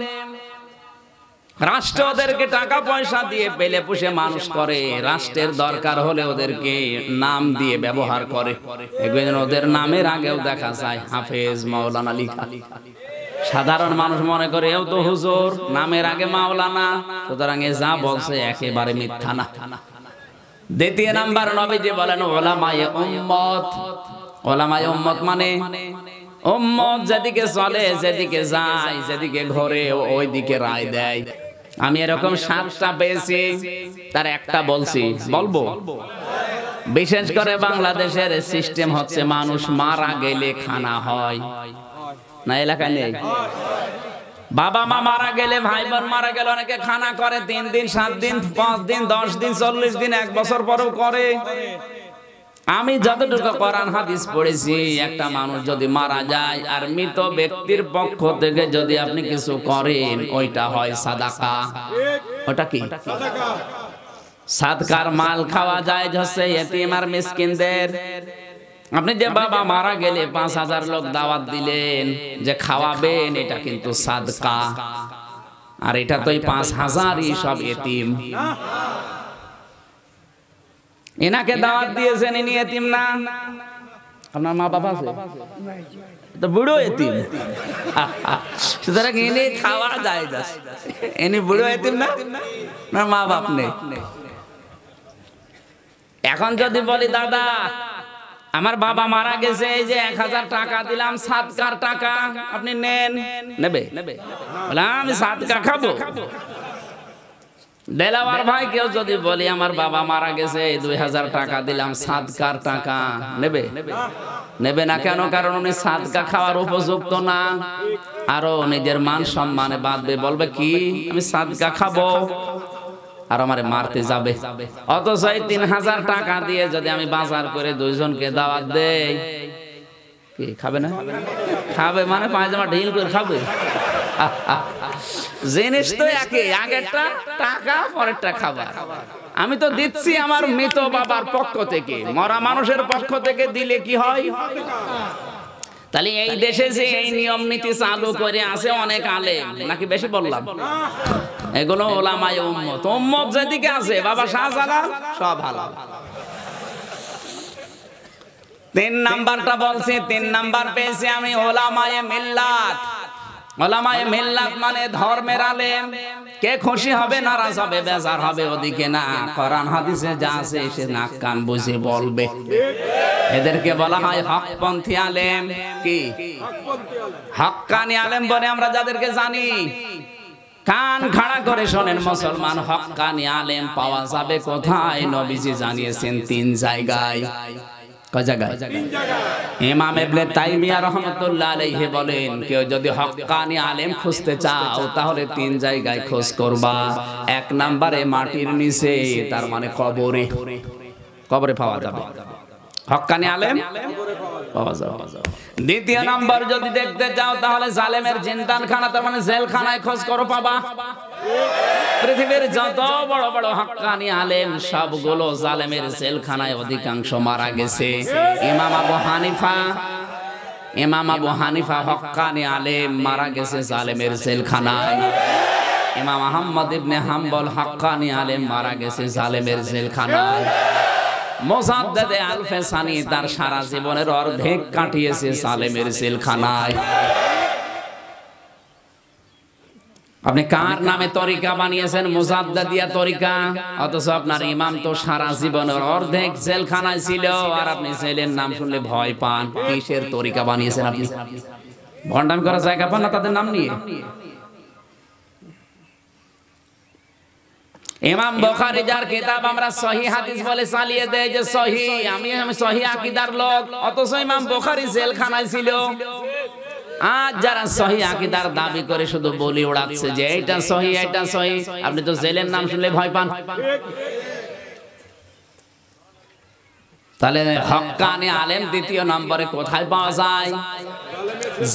রাষ্ট্র ওদেরকে টাকা পয়সা দিয়ে পেলে পুষে মানুষ করে, রাষ্ট্রের দরকার হলে ওদেরকে নাম দিয়ে ব্যবহার করে। এগুলো ওদের নামের আগেও দেখা যায় হাফেজ, মাওলানা লিখা। সাধারণ মানুষ মনে করে এও তো হুজুর, নামের আগে মাওলানা, সুতরাং এ যা বলছে একেবারে মিথ্যা না। দ্বিতীয় নাম্বার নবীজি বলেন উলামায়ে উম্মত। উলামায়ে উম্মত মানে উম্মত যেদিকে চলে, যেদিকে যায়, যেদিকে ঘোরে ওই দিকে রায় দেয়। আমি এরকম 7টা পেয়েছি, তার একটা বলছি, বলবো। বিশেষ করে বাংলাদেশের সিস্টেম হচ্ছে মানুষ মারা গেলে খানা হয় না, এলাকায় নেই? বাবা মা মারা গেলে, ভাই বোন মারা গেলে অনেকে খানা করে 3 দিন 7 দিন 5 দিন 10 দিন 40 দিন 1 বছর পরেও করে। আমি যতটুকু কোরআন হাদিস পড়েছি, একটা মানুষ যদি মারা যায় আর মৃত ব্যক্তির পক্ষ থেকে যদি আপনি কিছু করেন, ওইটা হয় সাদাকা। ওটা কি? সাদকার মাল খাওয়া যায় হচ্ছে এতিম আর মিসকিনদের। আপনি যে বাবা মারা গেলে 5000 লোক দাওয়াত দিলেন যে খাওয়াবেন, এটা কিন্তু সাদকা। আর এটা তো 5000ই সব এতিম। এনাকে দাওয়াত দিয়েছেন, ইনি এতিম না? আপনার মা বাবা আছে তো বুড়ো এতিম, সুতরাং ইনি খাওয়া যায়, ইনি বুড়ো এতিম না, আপনার মা বাপ নেই। এখন যদি বলি দাদা আমার বাবা মারা গেছে, এই যে 1000 টাকা দিলাম সাদকার টাকা, আপনি নেন, নেবে? বলে আমি সাদকা খাবো। দেলাওয়ার ভাই কেউ যদি বলি আমার বাবা মারা গেছে 2000 টাকা দিলাম সাদকার টাকা, নেবে? নেবে না। কেন? কারণ উনি সাদকা খাওয়ার উপযুক্ত না, আরো নিজের মান সম্মানে বাঁধবে, বলবে কি আমি সাদকা খাবো আর আমারে মারতে যাবে। অথচ এই 3000 টাকা দিয়ে যদি আমি বাজার করে 2 জনকে দাওয়াত দেই, কি খাবে না? খাবে, মানে পায়জামা ঢিল করে খাবে। জিনিস তো একই, আগেরটা টাকা, পরেরটা খাবার। আমি তো দিচ্ছি আমার মৃত বাবার পক্ষ থেকে, মরা মানুষের পক্ষ থেকে দিলে কি হয়? তাহলে এই দেশে যে এই নিয়ম নীতি চালু করে আছে অনেক আলেম, নাকি বেশি বললাম? এগুলো ওলামায়ে উম্মত, উম্মত যেদিকে আছে, বাবা শাহজালাল সব হালাল। 3 নাম্বারটা বলছি, 3 নাম্বার পেয়েছি আমি ওলামায়ে মিল্লাত। ওলামায়ে মিল্লাত মানে ধর্মের আলেম। কে খুশি হবে, নারাজ হবে, বেজার হবে, ওদিকে না। কোরআন হাদিসে যা আছে সে নাক কান বুঝে বলবে। এদেরকে বলা হয় হকপন্থী আলেম। কি? হক্কানি আলেম বলে আমরা যাদেরকে জানি। কান খাড়া করে শোনেন মুসলমান, হক্কানি আলেম পাওয়া যাবে কোথায়? নবীজি জানিয়েছেন 3 জায়গায়। কয় জায়গায়? ইমাম ইবনে তাইমিয়া রাহমাতুল্লাহ আলাইহি বলেন, কেউ যদি হক্কানি আলেম খুঁজতে চাও তাহলে 3 জায়গায় খোঁজ করবা। 1 নম্বরে মাটির নিচে, তার মানে কবরে। কবরে পাওয়া যাবে হক্কানি আলেম, পাওয়া যাবে। 2 নাম্বার যদি দেখতে চাও তাহলে জালেমের জিন্দানখানা, তার মানে জেলখানায় খোঁজ করো, পাবা। পৃথিবীর যত বড় বড় হক্কানি আলেম সবগুলো জালেমের জেলখানায় অধিকাংশ মারা গেছে। ইমাম আবু হানিফা হক্কানি আলেম, মারা গেছে জালেমের জেলখানায়। ইমাম আহমদ ইবনে হাম্বল হক্কানি আলেম, মারা গেছে জালেমের জেলখানায়। মুজাদ্দিদ আল-ফেসানি তার সারা জীবনের অর্ধেক কাটিয়েছে জালেমের জেলখানায়। আপনি কার নামে তরিকা বানিয়েছেন? মুজাদ্দিদিয়া তরিকা। অথচ আপনার ইমাম তো সারা জীবনের অর্ধেক জেলখানায় ছিল, আর আপনি জেলের নাম শুনলে ভয় পান। কিসের তরিকা বানিয়েছেন আপনি? ভণ্ডামি করার জায়গা পান না তাদের নাম নিয়ে। ইমাম বুখারী যার কিতাব আমরা সহিহ হাদিস বলে চালিয়ে দেয় যে সহিহ, আমি সহিহ আকীদার লোক, অথচ ইমাম বুখারী জেলখানায় ছিল। আজ যারা সহিহ আকীদার দাবি করে শুধু বলি ওড়াচ্ছে যে এটা সহিহ, এটা সহিহ, আপনি তো জেলের নাম শুনলে ভয় পান। তাহলে হক্কানি আলেম 2 নম্বরে কোথায় পাওয়া যায়?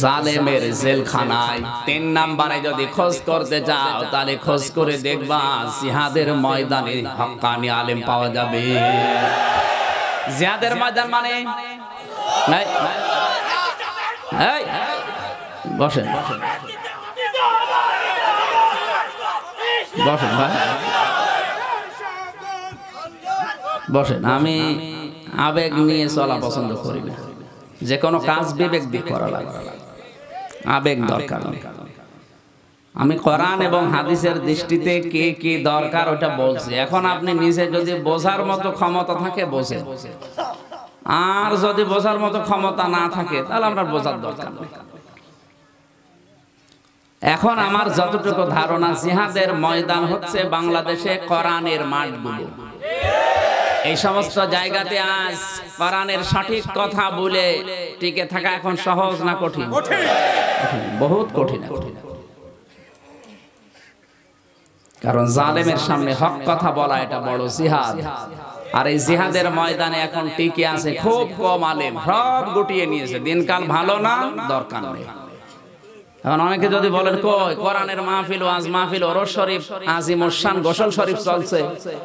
জালেমের জেলখানায়। 3 নম্বরে যদি খোঁজ করতে যাও তাহলে খোঁজ করে দেখবা জিহাদের ময়দানে হক্কানি আলেম পাওয়া যাবে। জিহাদের ময়দান মানে নাই, এই বসেন বসেন ভাই, বসেন। আমি আবেগ নিয়ে চলা পছন্দ করি না। যে কোনো কাজ বিবেক দিয়ে করা লাগে, আবেগ দরকার নেই। আমি কোরআন এবং হাদিসের দৃষ্টিতে কি কি দরকার ওটা বলছি। এখন আপনি নিজে যদি বোঝার মতো ক্ষমতা থাকে বোঝেন, আর যদি বোঝার মতো ক্ষমতা না থাকে তাহলে আপনার বোঝার দরকার নেই। এখন আমার যতটুকু ধারণা জিহাদের ময়দান হচ্ছে বাংলাদেশে কোরআনের মাঠগুলো। এই সমস্ত জায়গাতে আজ কোরআনের সঠিক কথা বলে টিকে থাকা এখন সহজ না কঠিন? বহুত কঠিন। কারণ জালেমের সামনে হক কথা বলা এটা বড় জিহাদ। আর এই জিহাদের ময়দানে এখন টিকে আছে খুব কম আলেম, সব গুটিয়ে নিয়েছে। দিনকাল ভালো না, দরকার নেই। এখন অনেকে যদি বলেন কই কোরআনের মাহফিল, ওয়াজ মাহফিল, ওরস শরীফ, আজিমুস শান গোসল শরীফ চলছে,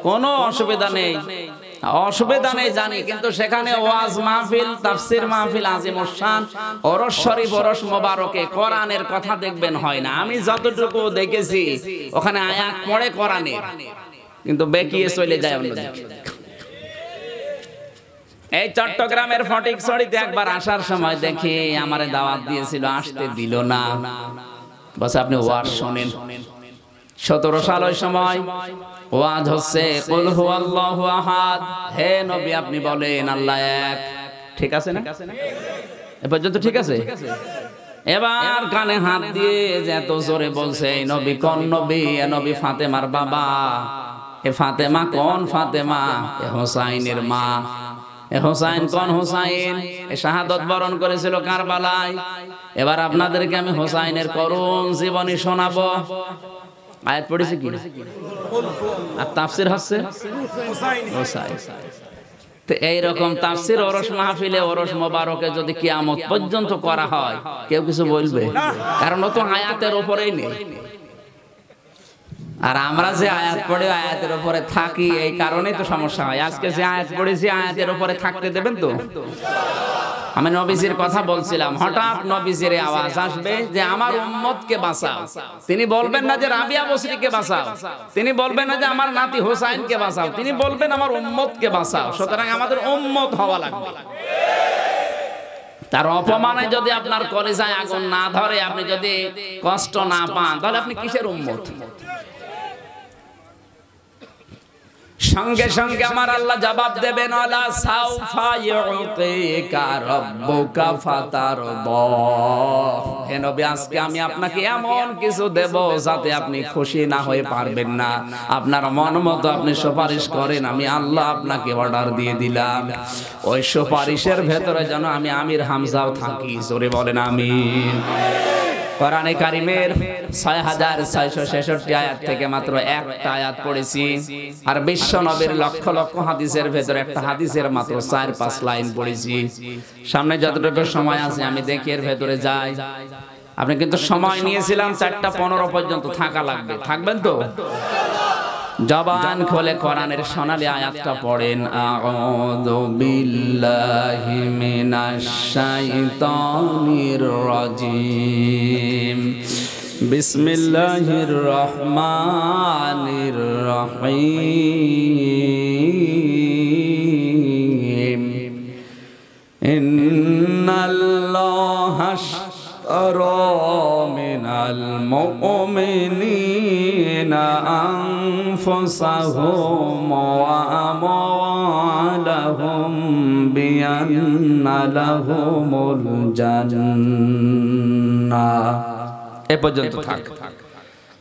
কোনো অসুবিধা নেই। অসুবিধা নেই জানি, কিন্তু সেখানে ওয়াজ মাহফিল, তাফসীর মাহফিল, আজিমুস শান, ওরস শরীফ, ওরস মোবারকে কোরআনের কথা দেখবেন হয় না। আমি যতটুকু দেখেছি ওখানে আয়াত পড়ে কোরআনের, কিন্তু বেকিয়ে চলে যায় অন্যদিকে। এই চট্টগ্রামের ফটিকছড়িতে একবার আসার সময় দেখি আমারে দাওয়াত দিয়েছিল, আসতে দিল না। বস আপনি ওয়াজ শুনেন। 17 সাল ওই সময় ওয়াজ হচ্ছে কুল হুয়াল্লাহু আহাদ, হে নবী আপনি বলেন আল্লাহ এক। ঠিক আছে না? এ পর্যন্ত ঠিক আছে? এবার কানে হাত দিয়ে যে এত জোরে বলছে, এই নবী কোন নবী? এ নবী ফাতেমার বাবা। এ ফাতেমা কোন ফাতেমা? এ হোসাইনের মা। হোসাইন কোন হোসাইন? শাহাদত বরণ করেছিল কারবালায়। এবার আপনাদেরকে আমি হোসাইনের করুণ জীবনী শোনাবো। আয়াত পড়েছি কি? আর তাফসীর হচ্ছে হোসাইন। তো এইরকম তাফসীর ওরস মাহফিলে, ওরস মোবারকে যদি কিয়ামত পর্যন্ত করা হয়, কেউ কিছু বলবে? কারণ ও তো আয়াতের উপরেই নেই। আর আমরা যে আয়াত পড়ে আয়াতের উপরে থাকি, এই কারণেই তো সমস্যা হয়। আজকে যে আয়াত পড়েছি আয়াতের উপরে থাকতে দেবেন তো? আমি নবীজির কথা বলছিলাম, হঠাৎ নবীজির আওয়াজ আসবে যে আমার উম্মতকে বাঁচাও। তিনি বলবেন না যে রাবিয়া বসরিকে বাঁচাও, তিনি বলবেন না যে আমার নাতি হোসাইনকে বাঁচাও, তিনি বলবেন আমার উম্মতকে বাঁচাও। সুতরাং আমাদের উম্মত হওয়া লাগবে। তার অপমানে যদি আপনার কলিজায় আগুন না ধরে, আপনি যদি কষ্ট না পান, তাহলে আপনি কিসের উম্মত? সঙ্গে সঙ্গে আমার আল্লাহ জবাব দেবেন, আলা সাউফা ইউতিকা রাব্বুকা ফাতারদা। হে নবী আজকে আমি আপনাকে এমন কিছু দেব যাতে আপনি খুশি না হয়ে পারবেন না। আপনার মন মতো আপনি সুপারিশ করেন, আমি আল্লাহ আপনাকে অর্ডার দিয়ে দিলাম। ওই সুপারিশের ভেতরে যেন আমি আমির হামজাও থাকি। জোরে বলেন আমিন। কোরআনে কারিমের 6666 আয়াত থেকে মাত্র একটা আয়াত পড়েছি। আর বিশ্ব নবীর লক্ষ লক্ষ হাদিসের ভেতরে একটা হাদিসের মাত্র 4-5 লাইন পড়েছি। সামনে যতটুকু সময় আছে আমি দেখি এর ভেতরে যাই। আপনি কিন্তু সময় নিয়েছিলাম 4:15 পর্যন্ত থাকা লাগবে, থাকবেন তো? জবান খুলে কোরআনের সোনালী আয়াতটা পড়েন। আউযু বিল্লাহি মিনাশ শাইতানির রাজিম। বিসমিল্লাহির রহমানির রহিম। ইন্নাল্লাহা আশতারা মিনাল মুমিনিনা أنفسهم وأموالهم بأن لهم الجنة। এ পর্যন্ত থাক,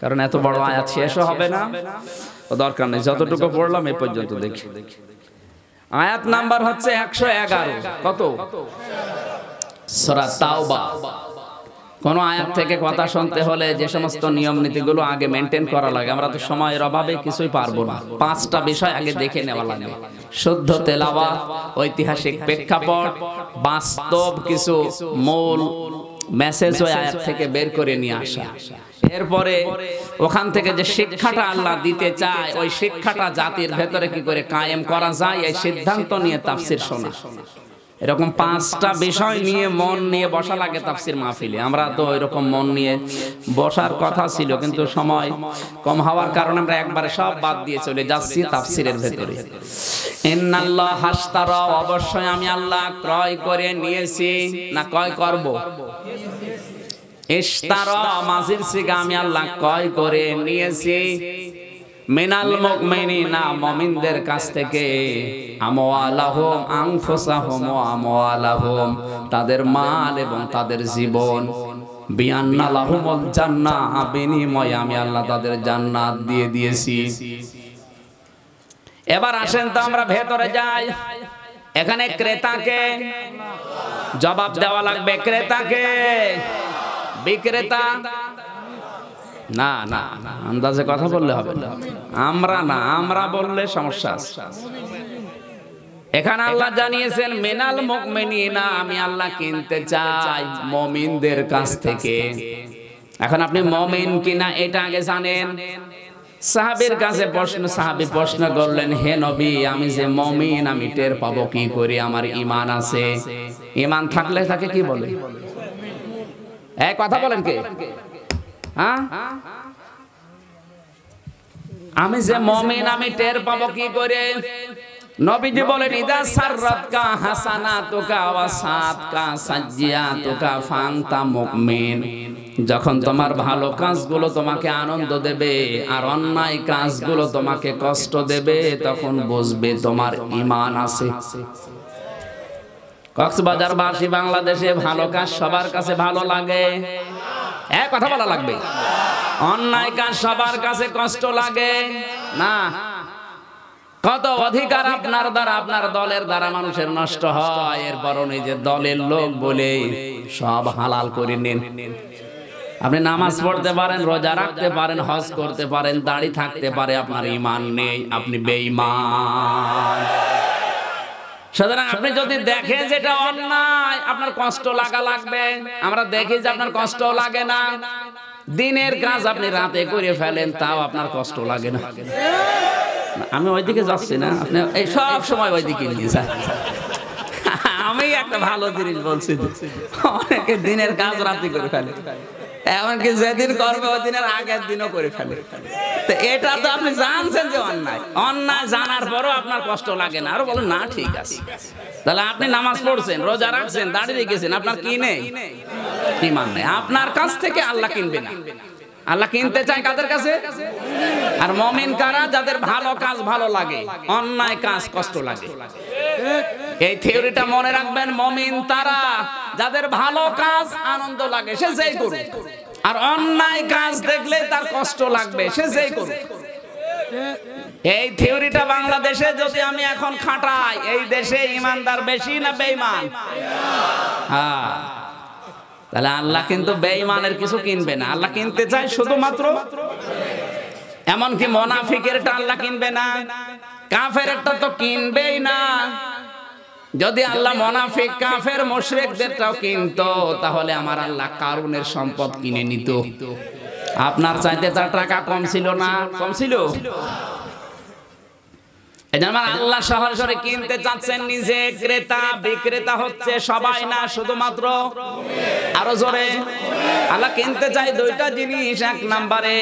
কারণ এত বড় আয়াত শেষও হবে না, ও দরকার নেই। যতটুকু পড়লাম এ পর্যন্ত দেখি। আয়াত নাম্বার হচ্ছে 111। কত? সূরা তাওবা। কোন আয়াত থেকে কথা শুনতে হলে যে সমস্ত নিয়ম নীতিগুলো আগে মেনটেন করা লাগে, আমরা তো সময়ের অভাবে কিছুই পারবো না। 5টা বিষয় আগে দেখে নেওয়া লাগে। শুদ্ধ তেলাওয়াত, ঐতিহাসিক প্রেক্ষাপট, বাস্তব কিছু মূল মেসেজ ওই আয়াত থেকে বের করে নিয়ে আসা। এরপরে ওখান থেকে যে শিক্ষাটা আল্লাহ দিতে চায়, ওই শিক্ষাটা জাতির ভেতরে কি করে কায়েম করা যায়, এই সিদ্ধান্ত নিয়ে তাফসীর শোনা। এরকম 5টা বিষয় নিয়ে মন নিয়ে বসা লাগে তাফসীর মাহফিলে। আমরা তো এরকম মন নিয়ে বসার কথা ছিল, কিন্তু সময় কম হওয়ার কারণে আমরা একবারে সব বাদ দিয়ে চলে যাচ্ছি তাফসীরের ভেতরে। ইন্নাল্লাহ হাশতারা, অবশ্যই আমি আল্লাহ ক্রয় করে নিয়েছি, না ক্রয় করব? ইশতারা মাজির সিগা, আমি আল্লাহ ক্রয় করে নিয়েছি। মিনাল মুমিনিনা, মুমিনদের কাছ থেকে, আমওয়ালাহুম আনফুসাহুম ওয়া আমওয়ালাহুম, তাদের মাল এবং তাদের জীবন। বিআন্না লাহুমুল জান্নাহ, বিনিময়ে আমি আল্লাহ তাদের জান্নাত দিয়ে দিয়েছি। এবার আসেন তো আমরা ভেতরে যাই। এখানে ক্রেতাকে জবাব দেওয়া লাগবে। ক্রেতাকে? বিক্রেতা? না না, আন্দাজে কথা বললে হবে না। আমরা না, আমরা বললে সমস্যা আছে। এখানে আল্লাহ জানিয়েছেন মিনাল মুমিনিনা, আমি আল্লাহ কিনতে চাই মুমিনদের কাছ থেকে। এখন আপনি মুমিন কিনা এটা আগে জানেন। সাহাবীর কাছে প্রশ্ন, সাহাবী প্রশ্ন করলেন, হে নবী, আমি যে মুমিন আমি টের পাবো কি করে আমার ঈমান আছে? ঈমান থাকলে তাকে কি বলে? এই কথা বলেন কে? হ্যাঁ, আমি যে মুমিন আমি টের পাবো কি করে? নবীজি বলেন, ইদা সাররাতকা হাসানাতুকা ওয়া সাতকা সাজ্জিয়াতুকা ফান্তা মুমিন। যখন তোমার ভালো কাজগুলো তোমাকে আনন্দ দেবে আর অন্যায় কাজগুলো তোমাকে কষ্ট দেবে, তখন বুঝবে তোমার ঈমান আছে। কক্সবাজারবাসী বাংলাদেশে ভালো কাজ সবার কাছে ভালো লাগে, এক কথা বলা লাগবে। অন্যায় কাজ সবার কাছে কষ্ট লাগে না। কত অধিকার আপনার দ্বারা, আপনার দলের দ্বারা মানুষের নষ্ট হয়, এরপরও নিজের দলের লোক বলে সব হালাল করে নেন। আপনি নামাজ পড়তে পারেন, রোজা রাখতে পারেন, হজ করতে পারেন, দাড়ি থাকতে পারে, আপনার ঈমান নেই, আপনি বেঈমান। সুতরাং আপনি যদি দেখেন যেটা অন্যায়, আপনার কষ্ট লাগবে। আমরা দেখি যে আপনার কষ্ট লাগে না। দিনের কাজ আপনি রাতে করে ফেলেন, তাও আপনার কষ্ট লাগে না। আমি ওইদিকে যাচ্ছি না, আপনি এই সব সময় ওইদিকে নিয়ে যান। আমি একটা ভালো জিনিস বলছি, অনেকে দিনের কাজ রাতে করে ফেলে, এমনকি যেদিন করবে ওই দিনের আগের দিনও করে ফেলে। তো এটা তো আপনি জানছেন যে অন্যায়, অন্যায় জানার পরও আপনার কষ্ট লাগে না, আরো বলেন না ঠিক আছে। তাহলে আপনি নামাজ পড়ছেন, রোজা রাখছেন, দাড়ি রেখেছেন, আপনার কি নেই? ঈমান নেই। আপনার কাছ থেকে আল্লাহ কিনবে না। আল্লাহ কিনতে চায় কাদের কাছে? আর মুমিন কারা? যাদের ভালো কাজ ভালো লাগে, অন্যায় কাজ কষ্ট লাগে। এই থিওরিটা মনে রাখবেন। মুমিন তারা যাদের ভালো কাজ আনন্দ লাগে, সে যেই করুক, আর অন্যায় কাজ দেখলে তার কষ্ট লাগবে, সে যেই করুক। এই থিওরিটা বাংলাদেশে যদি আমি এখন খাটাই, এই দেশে ইমানদার বেশি না বেঈমান? হ্যাঁ। তাহলে আল্লাহ কিন্তু বেঈমানের কিছু কিনবে না। আল্লাহ কিনতে চায় শুধুমাত্র, এমনকি মুনাফিকেরটা আল্লাহ কিনবে না, কাফেরটা তো কিনবেই না। যদি আল্লাহ মুনাফিক, কাফের, মুশরিকদেরটাও কিনতো, তাহলে আমার আল্লাহ কারুনের সম্পদ কিনে নিত। আপনার চাইতে তার টাকা কম ছিল না? কম ছিল। আল্লাহ সরাসরি কিনতে চাচ্ছেন নিজে। ক্রেতা বিক্রেতা হচ্ছে সবাই না, শুধুমাত্র, আরো জোরে, আল্লাহ কিনতে চাই দুইটা জিনিস। এক নম্বরে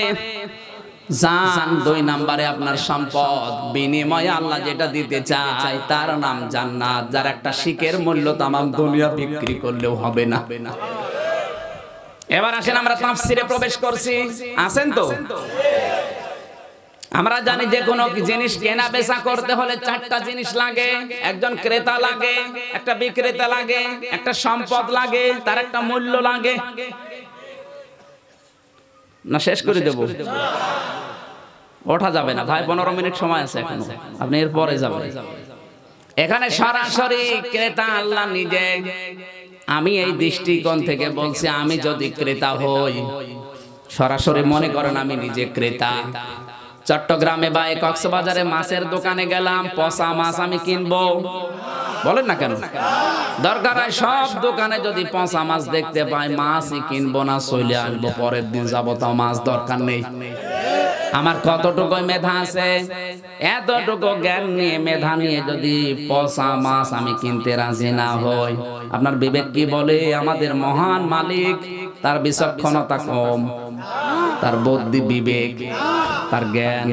জান, দুই নম্বরে আপনার সম্পদ। বিনিময়ে আল্লাহ যেটা দিতে চায় তার নাম জান্নাত, যার একটা শিকের মূল্য তামাম দুনিয়া বিক্রি করলেও হবে না। এবার আসেন আমরা তাফসীরে প্রবেশ করছি। আছেন তো? আমরা জানি যে কোনো জিনিস কেনা বেচা করতে হলে চারটা জিনিস লাগে। একজন ক্রেতা লাগে, একটা বিক্রেতা লাগে, একটা সম্পদ লাগে, তার একটা মূল্য লাগে। না শেষ করে দেব? ওঠা যাবে না ভাই, 15 মিনিট সময় আছে এখনো, আপনি এর পরে যাবেন। এখানে সরাসরি ক্রেতা আল্লাহ নিজে। আমি এই দৃষ্টিকোণ থেকে বলছি, আমি যদি ক্রেতা হই, সরাসরি মনে করেন আমি নিজে ক্রেতা। চট্টগ্রামে বা কক্সবাজারে মাছের দোকানে গেলাম, পচা মাছ আমি কিনবো, বলেন না কেন? দরকার হয় সব দোকানে যদি পচা মাছ দেখতে পাই, মাছই কিনবো না, চলে আসবো, পরের দিন যাবো, তাও মাছ দরকার নেই। আমার কতটুকু মেধা আছে, এতটুকু জ্ঞান নিয়ে, মেধা নিয়ে যদি পচা মাছ আমি কিনতে রাজি না হই, আপনার বিবেক কি বলে? আমাদের মহান মালিক, তার বিচক্ষণতা কম, তার বুদ্ধি, বিবেক, তার জ্ঞান।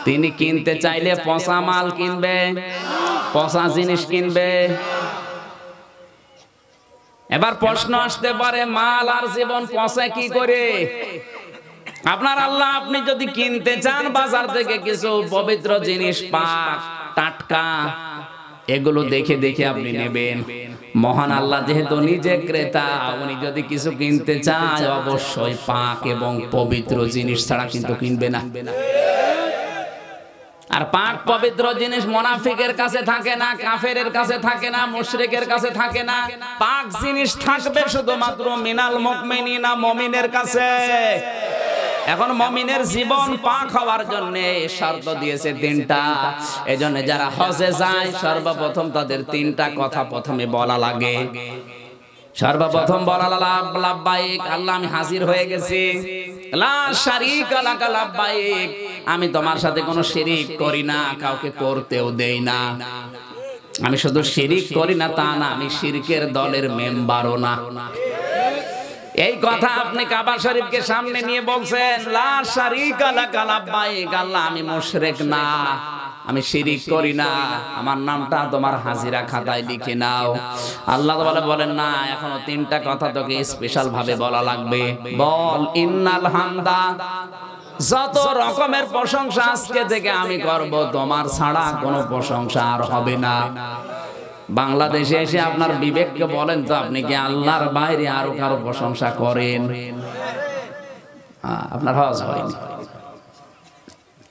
তিনি কিনতে চাইলে পচা মাল কিনবে, পচা জিনিস কিনবে। এবার প্রশ্ন আসতে পারে, মাল আর জীবন পচে কি করে? আপনার আল্লাহ, আপনি যদি কিনতে চান বাজার থেকে কিছু পবিত্র জিনিস, পাক, টাটকা, এগুলো দেখে দেখে আপনি নেবেন। মহান আল্লাহ যেহেতু নিজে ক্রেতা, উনি যদি কিছু কিনতে চায় অবশ্যই পাক এবং পবিত্র জিনিস ছাড়া কিন্তু কিনবে না। আর পাক পবিত্র জিনিস মুনাফিকের কাছে থাকে না, কাফেরের কাছে থাকে না, মুশরিকের কাছে থাকে না। পাক জিনিস থাকবে শুধুমাত্র মিনাল মুমিনিনা, মুমিনের কাছে। এখন মুমিনের জীবন পাক হওয়ার জন্য শর্ত দিয়েছে তিনটা। এজন্য যারা হজে যায় সর্বপ্রথম তাদের তিনটা কথা প্রথমে বলা লাগে। সর্বপ্রথম বলা লাব্বাইক, আল্লাহ আমি হাজির হয়ে গেছি। লা শারীকা লাকা লাব্বাইক, আমি তোমার সাথে কোনো শিরিক করি না, কাউকে করতেও দেই না। আমি শুধু শিরিক করি না তা না, আমি শিরকের দলের মেম্বারও না। এই কথা আপনি কাবা শরীফকে সামনে নিয়ে বলছেন, লা শারীকা লাকা লাব্বাইক, আল্লাহ আমি মুশরিক না, আমি শিরিক করি না, আমার নামটা তোমার হাজিরা খাতায় লিখে নাও। আল্লাহ তাআলা বলেন না, এখনো তিনটা কথা তোকে স্পেশাল ভাবে বলা লাগবে। বল ইন্নাল হামদা, যত রকমের প্রশংসা আজকে থেকে আমি করব, তোমার ছাড়া কোনো প্রশংসা আর হবে না। বাংলাদেশে এসে আপনার বিবেককে বলেন তো, আপনি কি আল্লাহর বাইরে আরো কারো প্রশংসা করেন? আপনার হজ হয়নি।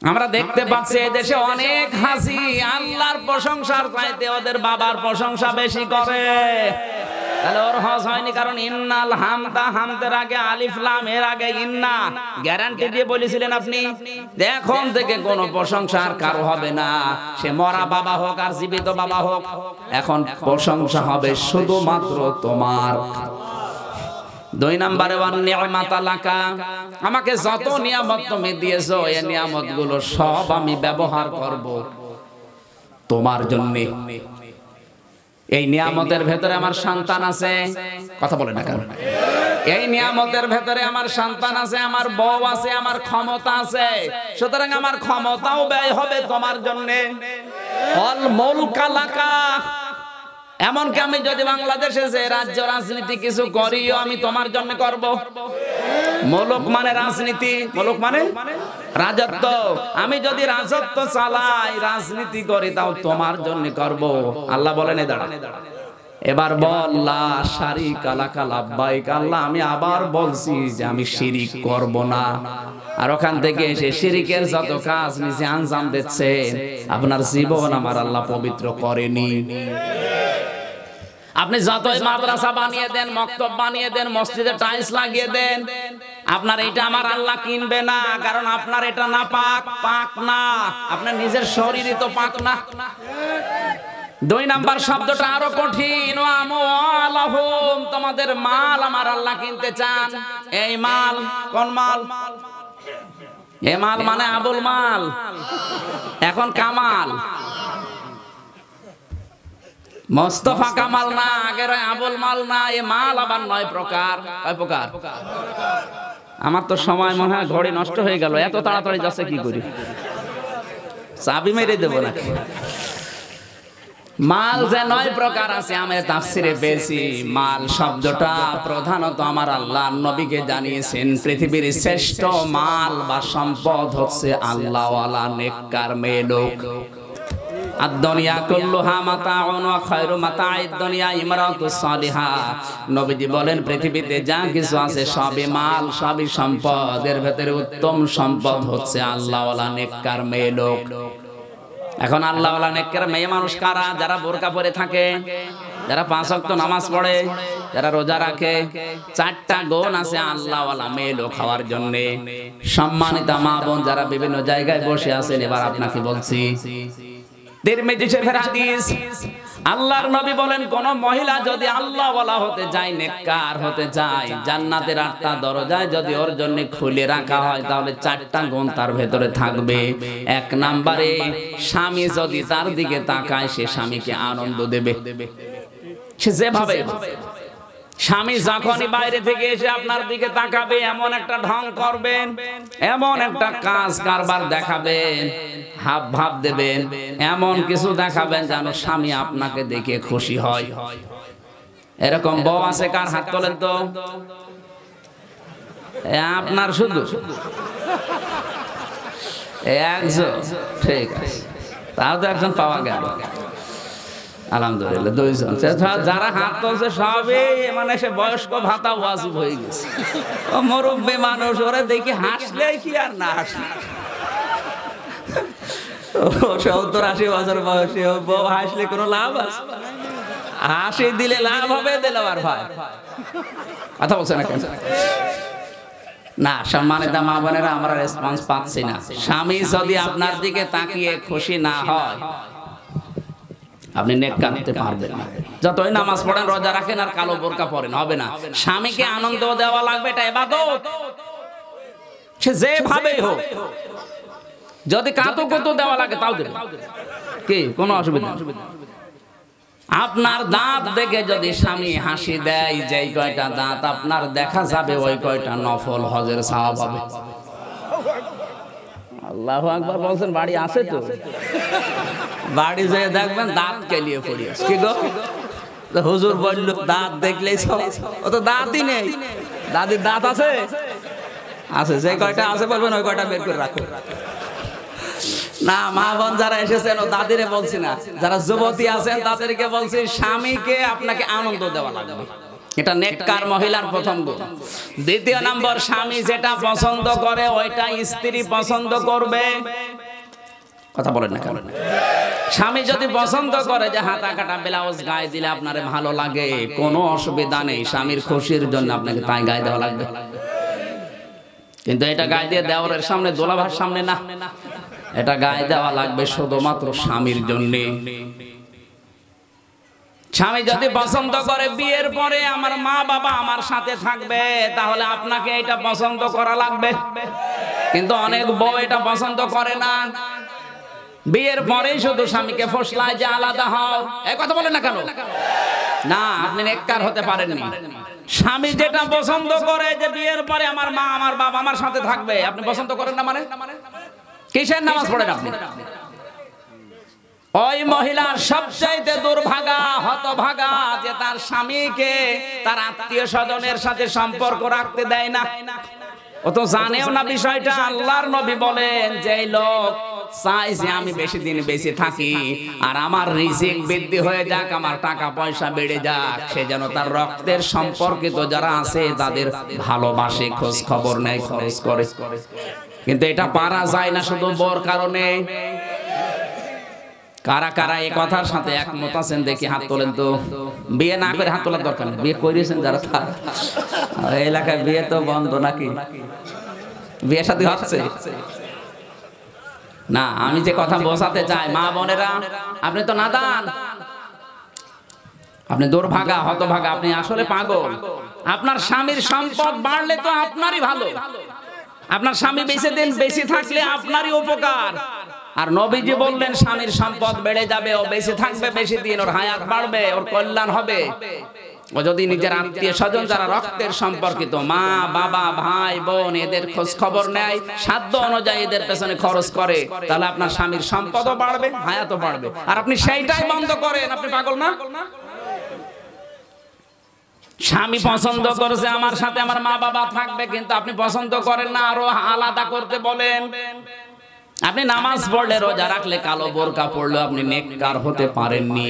আমরা দেখতে পাচ্ছি এদেশে অনেক হাসি আল্লাহর প্রশংসার চাইতে ওদের বাবার প্রশংসা বেশি করে। তাহলে ওর হজ হয়নি, কারণ ইন্নাল হামদা, হামদের আগে আলিফ লাম, এর আগে ইন্না। গ্যারান্টি দিয়ে বলেছিলেন আপনি এখন থেকে কোনো প্রশংসা আর কারো হবে না, সে মরা বাবা হোক আর জীবিত বাবা হোক। এখন প্রশংসা হবে শুধুমাত্র তোমার। দুই নম্বরে ওয়ান নি'মাতা লাকা, আমাকে যত নিয়ামত তুমি দিয়েছো এই নিয়ামত গুলো সব আমি ব্যবহার করব তোমার জন্য। এই নিয়ামতের ভেতরে আমার সন্তান আছে, কথা বলে না কেন? এই নিয়ামতের ভেতরে আমার সন্তান আছে, আমার বউ আছে, আমার ক্ষমতা আছে, সুতরাং আমার ক্ষমতাও ব্যয় হবে তোমার জন্য। অল মুলকা লাকা, এমনকি আমি যদি বাংলাদেশে যে রাজ্য রাজনীতি কিছু করিও আমি তোমার জন্য করব। মুলক মানে রাজনীতি, মুলক মানে রাজত্ব। আমি যদি রাজত্ব চালাই, রাজনীতি করি, তাও তোমার জন্য করব। আল্লাহ বলেন এ দাঁড়া, এবার বল লা শারীকা লাকা লাব্বাইক, আল্লাহ আমি আবার বলছি যে আমি শিরিক করব না। আর ওখান থেকে এসে শিরিকের যত কাজ নিজে আঞ্জাম দিচ্ছেন, আপনার জীবন আমার আল্লাহ পবিত্র করেনি। আপনি যতই মাদ্রাসা বানিয়ে দেন, মক্তব বানিয়ে দেন, মসজিদে টাইলস লাগিয়ে দেন, আপনার এটা আমার আল্লাহ কিনবে না, কারণ আপনার এটা না পাক, পাক না, আপনার নিজের শরীরই তো পাক না। দুই নাম্বার শব্দটা আরো কঠিন, ওয়া আমওয়ালাহুম, তোমাদের মাল আমার আল্লাহ কিনতে চান। এই মাল কোন মাল? এই মাল মানে আবুল মাল, এখন কামাল, মোস্তফা কামাল না, আগের আবুল মাল না। এ মাল আবার 9 প্রকার। কয় প্রকার? আমার তো সময় মনে হয় ঘড়ি নষ্ট হয়ে গেল, এত তাড়াতাড়ি যাচ্ছে কি করি, চাবি মেরে দেবো নাকি? মাল যে 9 প্রকার আছে আমি তাফসিরে পেয়েছি। মাল শব্দটা প্রধানত আমার আল্লাহ নবীকে জানিয়েছেন, পৃথিবীর শ্রেষ্ঠ মাল বা সম্পদ হচ্ছে আল্লাহওয়ালা নেককার মেয়ে লোক। আদ-দুনিয়া কুল্লুহা মাতাউন ওয়া খায়রু মাতা'id দুনিয়া ইমরাতুস সালিহা। নবীজি বলেন পৃথিবীতে যা কিছু আছে সবই মাল, সবই সম্পদ, এর ভিতরে উত্তম সম্পদ হচ্ছে আল্লাহওয়ালা নেককার মেয়ে লোক। এখন আল্লাহওয়ালা নেককার মেয়ে মানুষ কারা? যারা বোরকা পরে থাকে, যারা 5 ওয়াক্ত নামাজ পড়ে, যারা রোজা রাখে। 4টা গুণ আছে আল্লাহওয়ালা মেয়ে লোক হওয়ার জন্য। সম্মানিতা মা বোন যারা বিভিন্ন জায়গায় বসে আছেন, এবার আপনাকে বলছি, তিরমিজি শরীফের হাদিস, আল্লাহর নবী বলেন কোন মহিলা যদি আল্লাহওয়ালা হতে যায়, নেককার হতে যায়, জান্নাতের 8টা দরজায় যদি ওর জন্য খুলে রাখা হয়, তাহলে 4টা গুণ তার ভেতরে থাকবে। 1 নম্বরে, স্বামী যদি তার দিকে তাকায়, সে স্বামীকে আনন্দ দেবে। সে যেভাবে স্বামী যখনই বাইরে থেকে এসে আপনার দিকে তাকাবে, এমন একটা ঢং করবেন, এমন একটা কাজ কারবার দেখাবেন, হাব ভাব দেবেন, এমন কিছু দেখাবেন যেন স্বামী আপনাকে দেখে খুশি হয়। এরকম বউ আছে কার? হাত তোলেন তো। আপনার শুধু একজন, ঠিক আছে, তাও তো একজন পাওয়া গেল। আলহামদুলিল্লাহ দুইজন। যারা হাত তুলছে সবই মানে সে বয়স্ক ভাতা ওয়াজিব হয়ে গেছে। ও মুরব্বী মানুষ, ওরা দেখি হাসলে কি আর না হাসলে। 70-80 বছর বয়সে বউ হাসলে কোনো লাভ আছে? হাসি দিলে লাভ হবে, দিলে আর ভাই কথা বলছে না কেন? না সম্মানিত মা বোনেরা, আমরা রেসপন্স পাচ্ছি না। স্বামী যদি আপনার দিকে তাকিয়ে খুশি না হয়, আপনি নেক কাটতে পারবেন না। যতই নামাজ পড়েন, রোজা রাখেন আর কালো বোরকা পরেন, হবে না। স্বামীকে আনন্দ দেওয়া লাগবে, এটা ইবাদত। সে যেভাবেই হোক, যদি কাতু কুতু দেওয়া লাগে তাও দেবে, কি কোনো অসুবিধা নেই। আপনার দাঁত দেখে যদি স্বামী হাসি দেয়, যেই কয়টা দাঁত আপনার দেখা যাবে ওই কয়টা নফল হজের সওয়াব হবে। আল্লাহু আকবার বলছেন। বাড়ি আছে তো, বাড়ি যেয়ে দেখবেন দাঁত কেলিয়ে পড়িয়েছে। কি গো, হুজুর বলল দাঁত দেখলেই সব, ও তো দাঁতই নেই। দাদির দাঁত আছে, আছে, যে কয়টা আছে বলবেন ওই কয়টা বের করে রাখো। না মা বোন যারা এসেছেন, ও দাদিরে বলছি না, যারা যুবতী আছেন তাদেরকে বলছি, স্বামীকে আপনাকে আনন্দ দেওয়া লাগবে। এটা নেককার মহিলার প্রথম গুণ। দ্বিতীয় নম্বর, স্বামী যেটা পছন্দ করে ওইটা স্ত্রী পছন্দ করবে। কথা বলেন না কেন? স্বামী যদি পছন্দ করে যে হাতা কাটা ব্লাউজ গায়ে দিলে আপনার ভালো লাগে, কোনো অসুবিধা নেই, স্বামীর খুশির জন্য আপনাকে তাই গায়ে দেওয়া লাগবে। কিন্তু এটা গায়ে দিয়ে দেওয়ারের সামনে, দোলাভার সামনে না, এটা গায়ে দেওয়া লাগবে শুধুমাত্র স্বামীর জন্য। স্বামী যদি পছন্দ করে বিয়ের পরে আমার মা বাবা আমার সাথে থাকবে, তাহলে আপনাকে এটা পছন্দ করা লাগবে। কিন্তু অনেক বউ এটা পছন্দ করে না, বিয়ের পরেই শুধু স্বামীকে ফসলায় যে আলাদা হও। এই কথা বলেন না কেন? না, আপনি নেককার হতে পারেননি। স্বামী যেটা পছন্দ করে যে বিয়ের পরে আমার মা আমার বাবা আমার সাথে থাকবে, আপনি পছন্দ করেন না মানে কিসের নামাজ পড়েন আপনি? ওই মহিলার সবচাইতে দুর্ভাগা হতভাগা যে তার স্বামীকে তার আত্মীয় স্বজনের সাথে সম্পর্ক রাখতে দেয় না। ও তো জানেও না বিষয়টা। আল্লাহর নবী বলেন, যে লোক চাই যে আমি বেশি দিন বেঁচে থাকি আর আমার রিজিক বৃদ্ধি হয়ে যাক, আমার টাকা পয়সা বেড়ে যাক, সে যেন তার রক্তের সম্পর্কিত যারা আছে তাদের ভালোবাসে, খোঁজ খবর নেয়, খরচ করে। কিন্তু এটা পারা যায় না শুধু বউর কারণে। কারা কারা এই কথার সাথে একমত আছেন দেখি হাত তোলেন তো। বিয়ে না করে হাত তোলার দরকার নেই, বিয়ে করেছেন যারা, তার এলাকায় বিয়ে তো বন্ধ নাকি? বিয়ে শাদী হচ্ছে না। আমি যে কথা বোঝাতে চাই, মা বোনেরা, আপনি তো নাদান, আপনি দুর্ভাগা হতভাগা, আপনি আসলে পাগল। আপনার স্বামীর সম্পদ বাড়লে তো আপনারই ভালো, আপনার স্বামী বেঁচে দিন বেশি থাকলে আপনারই উপকার। আর নবীজি বললেন স্বামীর সম্পদ বেড়ে যাবে, ও বেশি থাকবে বেশি দিন, ওর হায়াত বাড়বে, ওর কল্যাণ হবে। ও যদি নিজের আত্মীয় স্বজন যারা রক্তের সম্পর্কিত, মা বাবা ভাই বোন, এদের খোঁজ খবর নেয়, সাধ্য অনুযায়ী এদের পেছনে খরচ করে, তাহলে আপনার স্বামীর সম্পদও বাড়বে, হায়াতও বাড়বে। আর আপনি সেইটাই বন্ধ করেন, আপনি পাগল না? স্বামী পছন্দ করেছে আমার সাথে আমার মা বাবা থাকবে, কিন্তু আপনি পছন্দ করেন না, আরো আলাদা করতে বলেন। আপনি নামাজ পড়লে, রোজা রাখলে, কালো বোরকা পড়লে আপনি নেককার হতে পারেননি।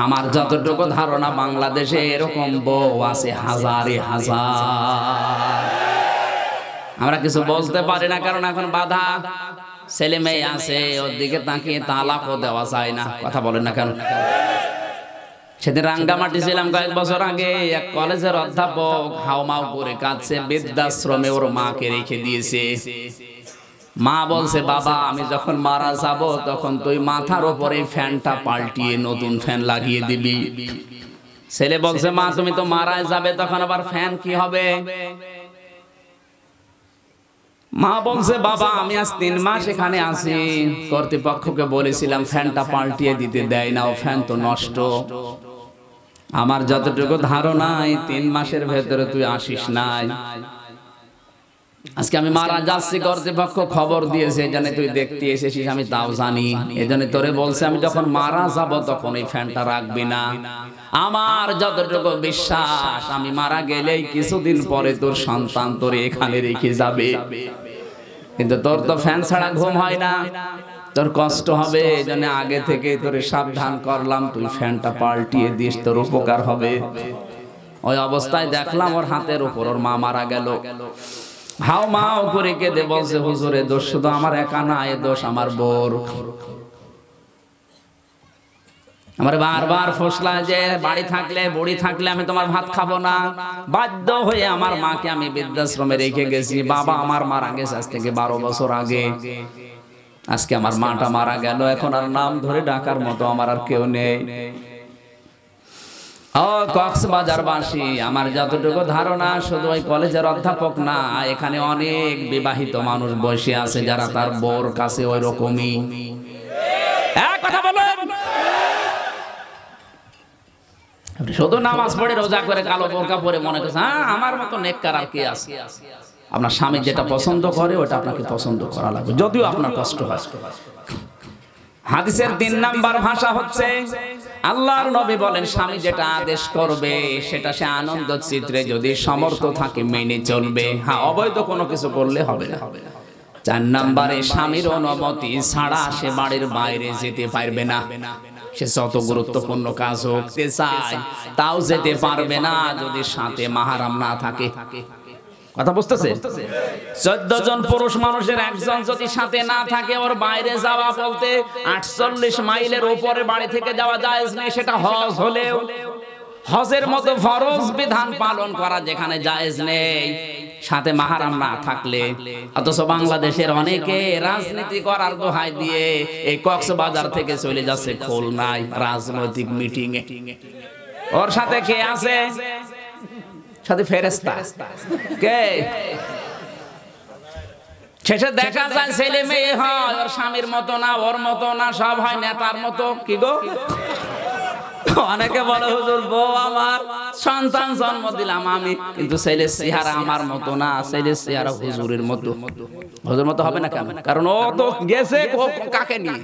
আমার যতটুকু ধারণা বাংলাদেশে এরকম বউ আছে হাজারে হাজার। আমরা কিছু বলতে পারি না কারণ এখন বাধা। ছেলে মেয়ে আছে, ওর দিকে তাকিয়ে তালাকও দেওয়া যায় না। কথা বলেন না কেন? সেদিন রাঙ্গামাটি ছিলাম কয়েক বছর আগে, এক কলেজের অধ্যাপক হাউমাউ করে কাঁদছে, বৃদ্ধাশ্রমে ওর মাকে রেখে দিয়েছে। মা বলছে, বাবা আমি যখন মারা যাব তখন তুই মাথার উপরে ফ্যানটা পাল্টিয়ে নতুন ফ্যান লাগিয়ে দিবি। ছেলে বলছে, মা তুমি তো মারা যাবে, তখন আবার ফ্যান কি হবে? মা বলছে, বাবা আমি আজ 3 মাস এখানে আছি, কর্তৃপক্ষকে বলেছিলাম ফ্যানটা পাল্টিয়ে দিতে, দেয় না, ও ফ্যান তো নষ্ট। আমার যতটুকু ধারণা এই 3 মাসের ভেতরে তুই আসিস নাই। আজকে আমি মারা যাচ্ছি, কর্তৃপক্ষ খবর দিয়েছে, এই জন্য তুই দেখতে এসেছিস, আমি তাও জানি। এই জন্য তোরে বলছে আমি যখন মারা যাব তখন এই ফ্যানটা রাখবি না। আমার যতটুকু বিশ্বাস, আমি মারা গেলেই কিছুদিন পরে তোর সন্তান তোরে এখানে রেখে যাবে, কিন্তু তোর তো ফ্যান ছাড়া ঘুম হয় না। তোর কষ্ট হবে, এজন্য আগে থেকে তোরে সাবধান করলাম, তুই ফ্যানটা পাল্টিয়ে দিস, তোর উপকার হবে। ওই অবস্থায় দেখলাম ওর হাতের উপর ওর মা মারা গেল। হাও মাও করে কেঁদে বলছে, হুজুরে দোষ শুধু আমার একা না, এ দোষ আমার বোর। আমার বারবার ফসলায় যে বাড়ি থাকলে বুড়ি থাকলে আমি তোমার ভাত খাবো না। বাধ্য হয়ে আমার মাকে আমি বৃদ্ধাশ্রমে রেখে গেছি। বাবা আমার মারা গেছে আজ থেকে 12 বছর আগে। আজকে আমার মাটা মারা গেল, এখন আর নাম ধরে ডাকার মতো আমার আর কেউ নেই। ও কক্সবাজারবাসী, আমার যতটুকু ধারণা শুধু ওই কলেজের অধ্যাপক না, এখানে অনেক বিবাহিত মানুষ বসে আছে যারা তার বউর কাছে ওই রকমই। কথা বলেন, শুধু নামাজ পড়ে রোজা করে কালো বোরকা পরে মনে করছে হ্যাঁ আমার মতো নেককার আর কি আছে। আপনার স্বামী যেটা পছন্দ করে ওটা আপনাকে পছন্দ করা লাগবে, যদিও আপনার কষ্ট হয়। হাদিসের 3 নাম্বার ভাষা হচ্ছে আল্লাহর নবী বলেন স্বামী যেটা আদেশ করবে সেটা সে আনন্দ চিত্রে যদি সমর্থ থাকে মেনে চলবে। হ্যাঁ, অবৈধ কোনো কিছু করলে হবে না। 4 নাম্বারে স্বামীর অনুমতি ছাড়া সে বাড়ির বাইরে যেতে পারবে না। সে যত গুরুত্বপূর্ণ কাজ হোক চায় তাও যেতে পারবে না যদি সাথে মাহরাম না থাকে। কথা বুঝতেছে? 14 জন পুরুষ মানুষের একজন যদি সাথে না থাকে, ওর বাইরে যাওয়া বলতে 48 মাইলের উপরে বাড়ি থেকে যাওয়া জায়েজ নেই। সেটা হজ হলেও হজের মতো ফরজ বিধান পালন করা যেখানে জায়েজ নেই সাথে মাহরাম না থাকলে। অথচ বাংলাদেশের অনেকে রাজনীতি করার দোহাই দিয়ে এই কক্সবাজার থেকে চলে যাচ্ছে খুলনায় রাজনৈতিক মিটিং এ। ওর সাথে কে আছে? সাথে ফেরেশতা। কে? শেষে দেখা যায় ছেলে মেয়ে হয় ওর স্বামীর মতো না, ওর মতো না, সব হয় নেতার মতো। কি গো? অনেকে বলে হুজুর বউ আমার, সন্তান জন্ম দিলাম আমি, কিন্তু ছেলের চেহারা আমার মতো না, ছেলের চেহারা হুজুরের মতো। হুজুর মতো হবে না কেন? কারণ ও তো গেছে কাকে নিয়ে।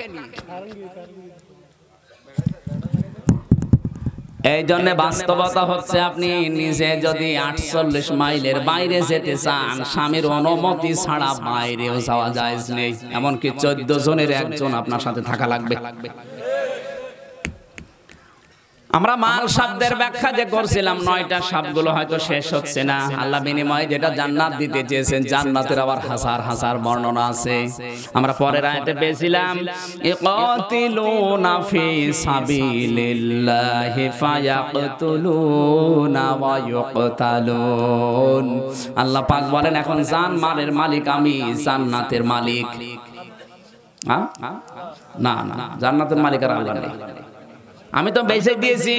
এই জন্য বাস্তবতা হচ্ছে আপনি নিজে যদি 48 মাইলের বাইরে যেতে চান, স্বামীর অনুমতি ছাড়া বাইরেও যাওয়া জায়েজ নেই। এমনকি 14 জনের একজন আপনার সাথে থাকা লাগবে। আমরা মাল শব্দের ব্যাখ্যা যে করছিলাম, 9টা শব্দগুলো হয়তো শেষ হচ্ছে না। আল্লাহ বিনিময়ে যেটা জান্নাত দিতে চেয়েছেন, জান্নাতের আবার হাজার হাজার বর্ণনা আছে। আমরা পরের আয়াতে পেয়েছিলাম ইকাতিলুনা ফি সাবিলিল্লাহি ফায়াকতুলুনা ওয়া ইউকতালুন। আল্লাহ পাক বলেন এখন জানমালের মালিক আমি, জান্নাতের মালিক না, জান্নাতের মালিক আর আল্লাহ নেই। আমি তো বেঁচে দিয়েছি,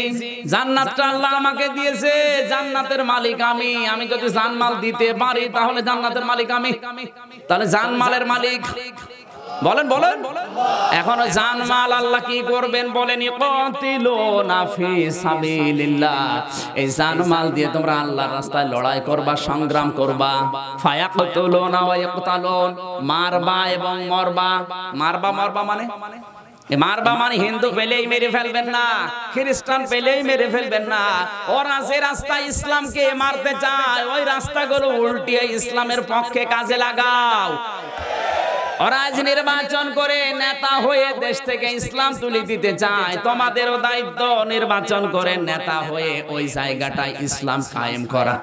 জান্নাতটা আল্লাহ আমাকে দিয়েছে, জান্নাতের মালিক আমি। আমি যদি জানমাল দিতে পারি তাহলে জান্নাতের মালিক আমি, তাহলে জানমালের মালিক বলেন বলেন। এখন ওই জানমাল আল্লাহ কি করবেন বলেন, ইকাতিলুনা ফি সাবিলিল্লাহ। এই জানমাল দিয়ে তোমরা আল্লাহর রাস্তায় লড়াই করবা, সংগ্রাম করবা। ফায়াকতুলুনা ওয়া ইকতালুন, মারবা এবং মরবা। মারবা মানে মারবা মানে হিন্দু পেলেই মেরে ফেলবেন না, খ্রিস্টান পেলেই মেরে ফেলবেন না। ওরা যে রাস্তায় ইসলামকে মারতে চায় ওই রাস্তাগুলো উল্টিয়ে ইসলামের পক্ষে কাজে লাগাও। ওরা আজ নির্বাচন করে নেতা হয়ে দেশ থেকে ইসলাম তুলে দিতে চায়, তোমাদেরও দায়িত্ব নির্বাচন করে নেতা হয়ে ওই জায়গাটায় ইসলাম কায়েম করা।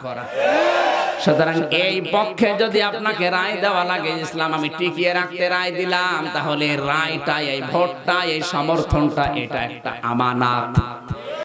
সুতরাং এই পক্ষে যদি আপনাকে রায় দেওয়া লাগে, ইসলাম আমি টিকিয়ে রাখতে রায় দিলাম, তাহলে রায়টা, এই ভোটটা, এই সমর্থনটা, এটা একটা আমানত।